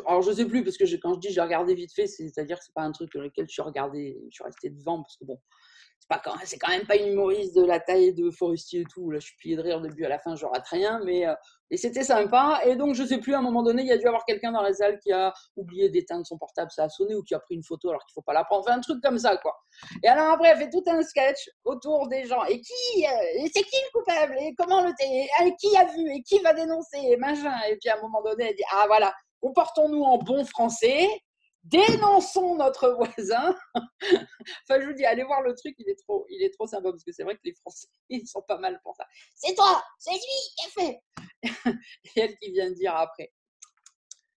alors je sais plus, parce que quand je dis j'ai regardé vite fait, c'est-à-dire que c'est pas un truc sur lequel je suis restée devant, parce que bon, c'est quand même pas une humoriste de la taille de Forestier et tout. Là, je suis pliée de rire du début à la fin, je rate rien, mais et c'était sympa. Et donc, je sais plus, à un moment donné, il y a dû y avoir quelqu'un dans la salle qui a oublié d'éteindre son portable, ça a sonné, ou qui a pris une photo alors qu'il faut pas la prendre. Enfin, un truc comme ça, quoi. Et alors après, elle fait tout un sketch autour des gens. Et c'est qui le coupable? Et comment et qui a vu? Et qui va dénoncer? Et machin. Et puis à un moment donné, elle dit, ah voilà, comportons-nous en bon français. Dénonçons notre voisin. Enfin, je vous dis, allez voir le truc, il est trop sympa, parce que c'est vrai que les Français, ils sont pas mal pour ça. C'est toi, c'est lui qui a fait. Et elle qui vient de dire après,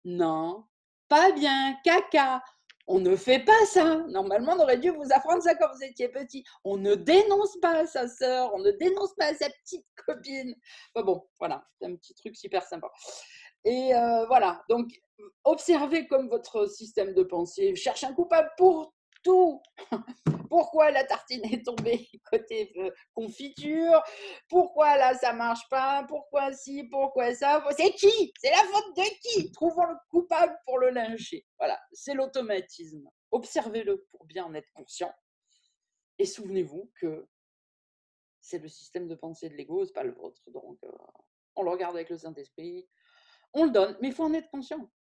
non, pas bien, caca. On ne fait pas ça. Normalement, on aurait dû vous apprendre ça quand vous étiez petit. On ne dénonce pas sa sœur, on ne dénonce pas sa petite copine. Enfin bon, voilà, c'est un petit truc super sympa. Et voilà, donc observez comme votre système de pensée, cherche un coupable pour tout. Pourquoi la tartine est tombée côté confiture? Pourquoi là ça marche pas? Pourquoi ci? Pourquoi ça? C'est qui? C'est la faute de qui? Trouvons le coupable pour le lyncher. Voilà, c'est l'automatisme. Observez-le pour bien en être conscient. Et souvenez-vous que c'est le système de pensée de l'ego, c'est pas le vôtre. Donc on le regarde avec le Saint-Esprit, on le donne, mais il faut en être conscient.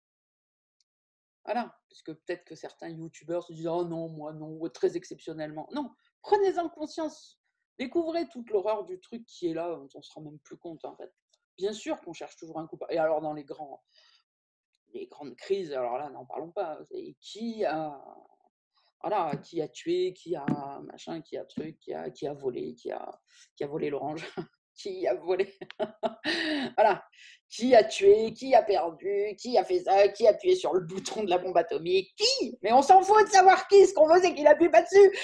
Voilà, parce que peut-être que certains youtubeurs se disent oh non, moi non, ou très exceptionnellement. Non, prenez-en conscience. Découvrez toute l'horreur du truc qui est là, on se rend même plus compte en fait. Bien sûr qu'on cherche toujours un coupable. Et alors dans les grandes crises, alors là, n'en parlons pas. Et qui a tué, qui a machin, qui a truc, qui a volé, qui a volé l'orange, qui a volé, voilà, qui a tué, qui a perdu, qui a fait ça, qui a appuyé sur le bouton de la bombe atomique, qui? Mais on s'en fout de savoir qui, ce qu'on veut c'est qu'il appuie pas dessus.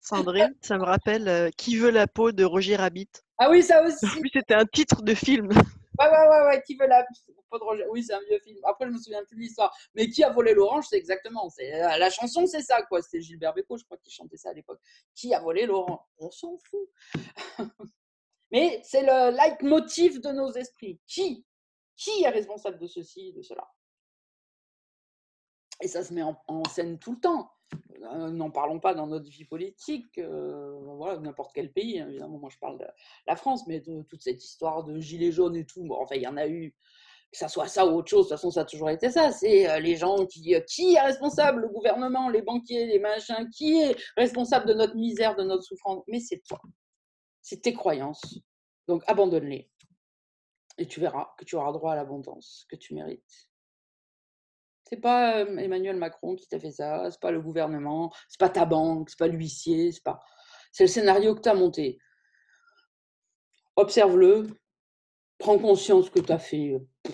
Sandrine, ça me rappelle Qui veut la peau de Roger Rabbit. Ah oui, ça En aussi. plus, c'était un titre de film. Ouais, qui veut la peau de Roger? Oui, c'est un vieux film. Après, je me souviens plus de l'histoire. Mais qui a volé l'orange, c'est exactement. La chanson, c'est ça, quoi. C'était Gilbert Bécaud, je crois, qui chantait ça à l'époque. Qui a volé l'orange? On s'en fout. Mais c'est le leitmotiv de nos esprits. Qui est responsable de ceci, de cela? Et ça se met en scène tout le temps. N'en parlons pas dans notre vie politique, voilà, n'importe quel pays, hein, évidemment, moi je parle de la France, mais de toute cette histoire de gilets jaunes et tout, bon, enfin il y en a eu, que ça soit ça ou autre chose, de toute façon ça a toujours été ça, c'est les gens qui est responsable? Le gouvernement, les banquiers, les machins, qui est responsable de notre misère, de notre souffrance? Mais c'est toi, c'est tes croyances, donc abandonne-les, et tu verras que tu auras droit à l'abondance que tu mérites. C'est pas Emmanuel Macron qui t'a fait ça, c'est pas le gouvernement, c'est pas ta banque, c'est pas l'huissier, c'est le scénario que tu as monté. Observe-le, prends conscience que tu as fait, tu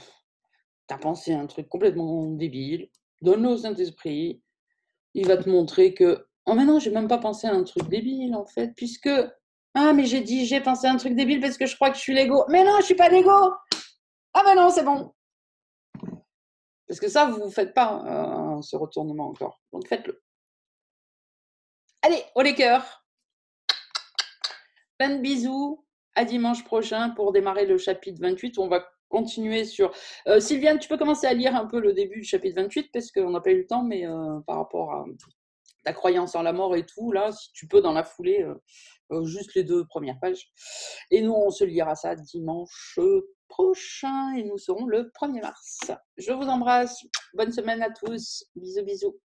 as pensé un truc complètement débile, donne-le au Saint-Esprit, il va te montrer que oh mais non, j'ai même pas pensé à un truc débile en fait, puisque ah mais j'ai pensé à un truc débile parce que je crois que je suis l'ego. Mais non, je suis pas l'ego. Ah ben non, c'est bon. Parce que ça, vous ne faites pas ce retournement encore. Donc faites-le. Allez, haut les cœurs. Plein de bisous. À dimanche prochain pour démarrer le chapitre 28. On va continuer sur... Sylviane, tu peux commencer à lire un peu le début du chapitre 28 parce qu'on n'a pas eu le temps, mais par rapport à ta croyance en la mort et tout, là, si tu peux dans la foulée, juste les 2 premières pages. Et nous, on se lira ça dimanche prochain et nous serons le 1er mars. Je vous embrasse. Bonne semaine à tous. Bisous, bisous.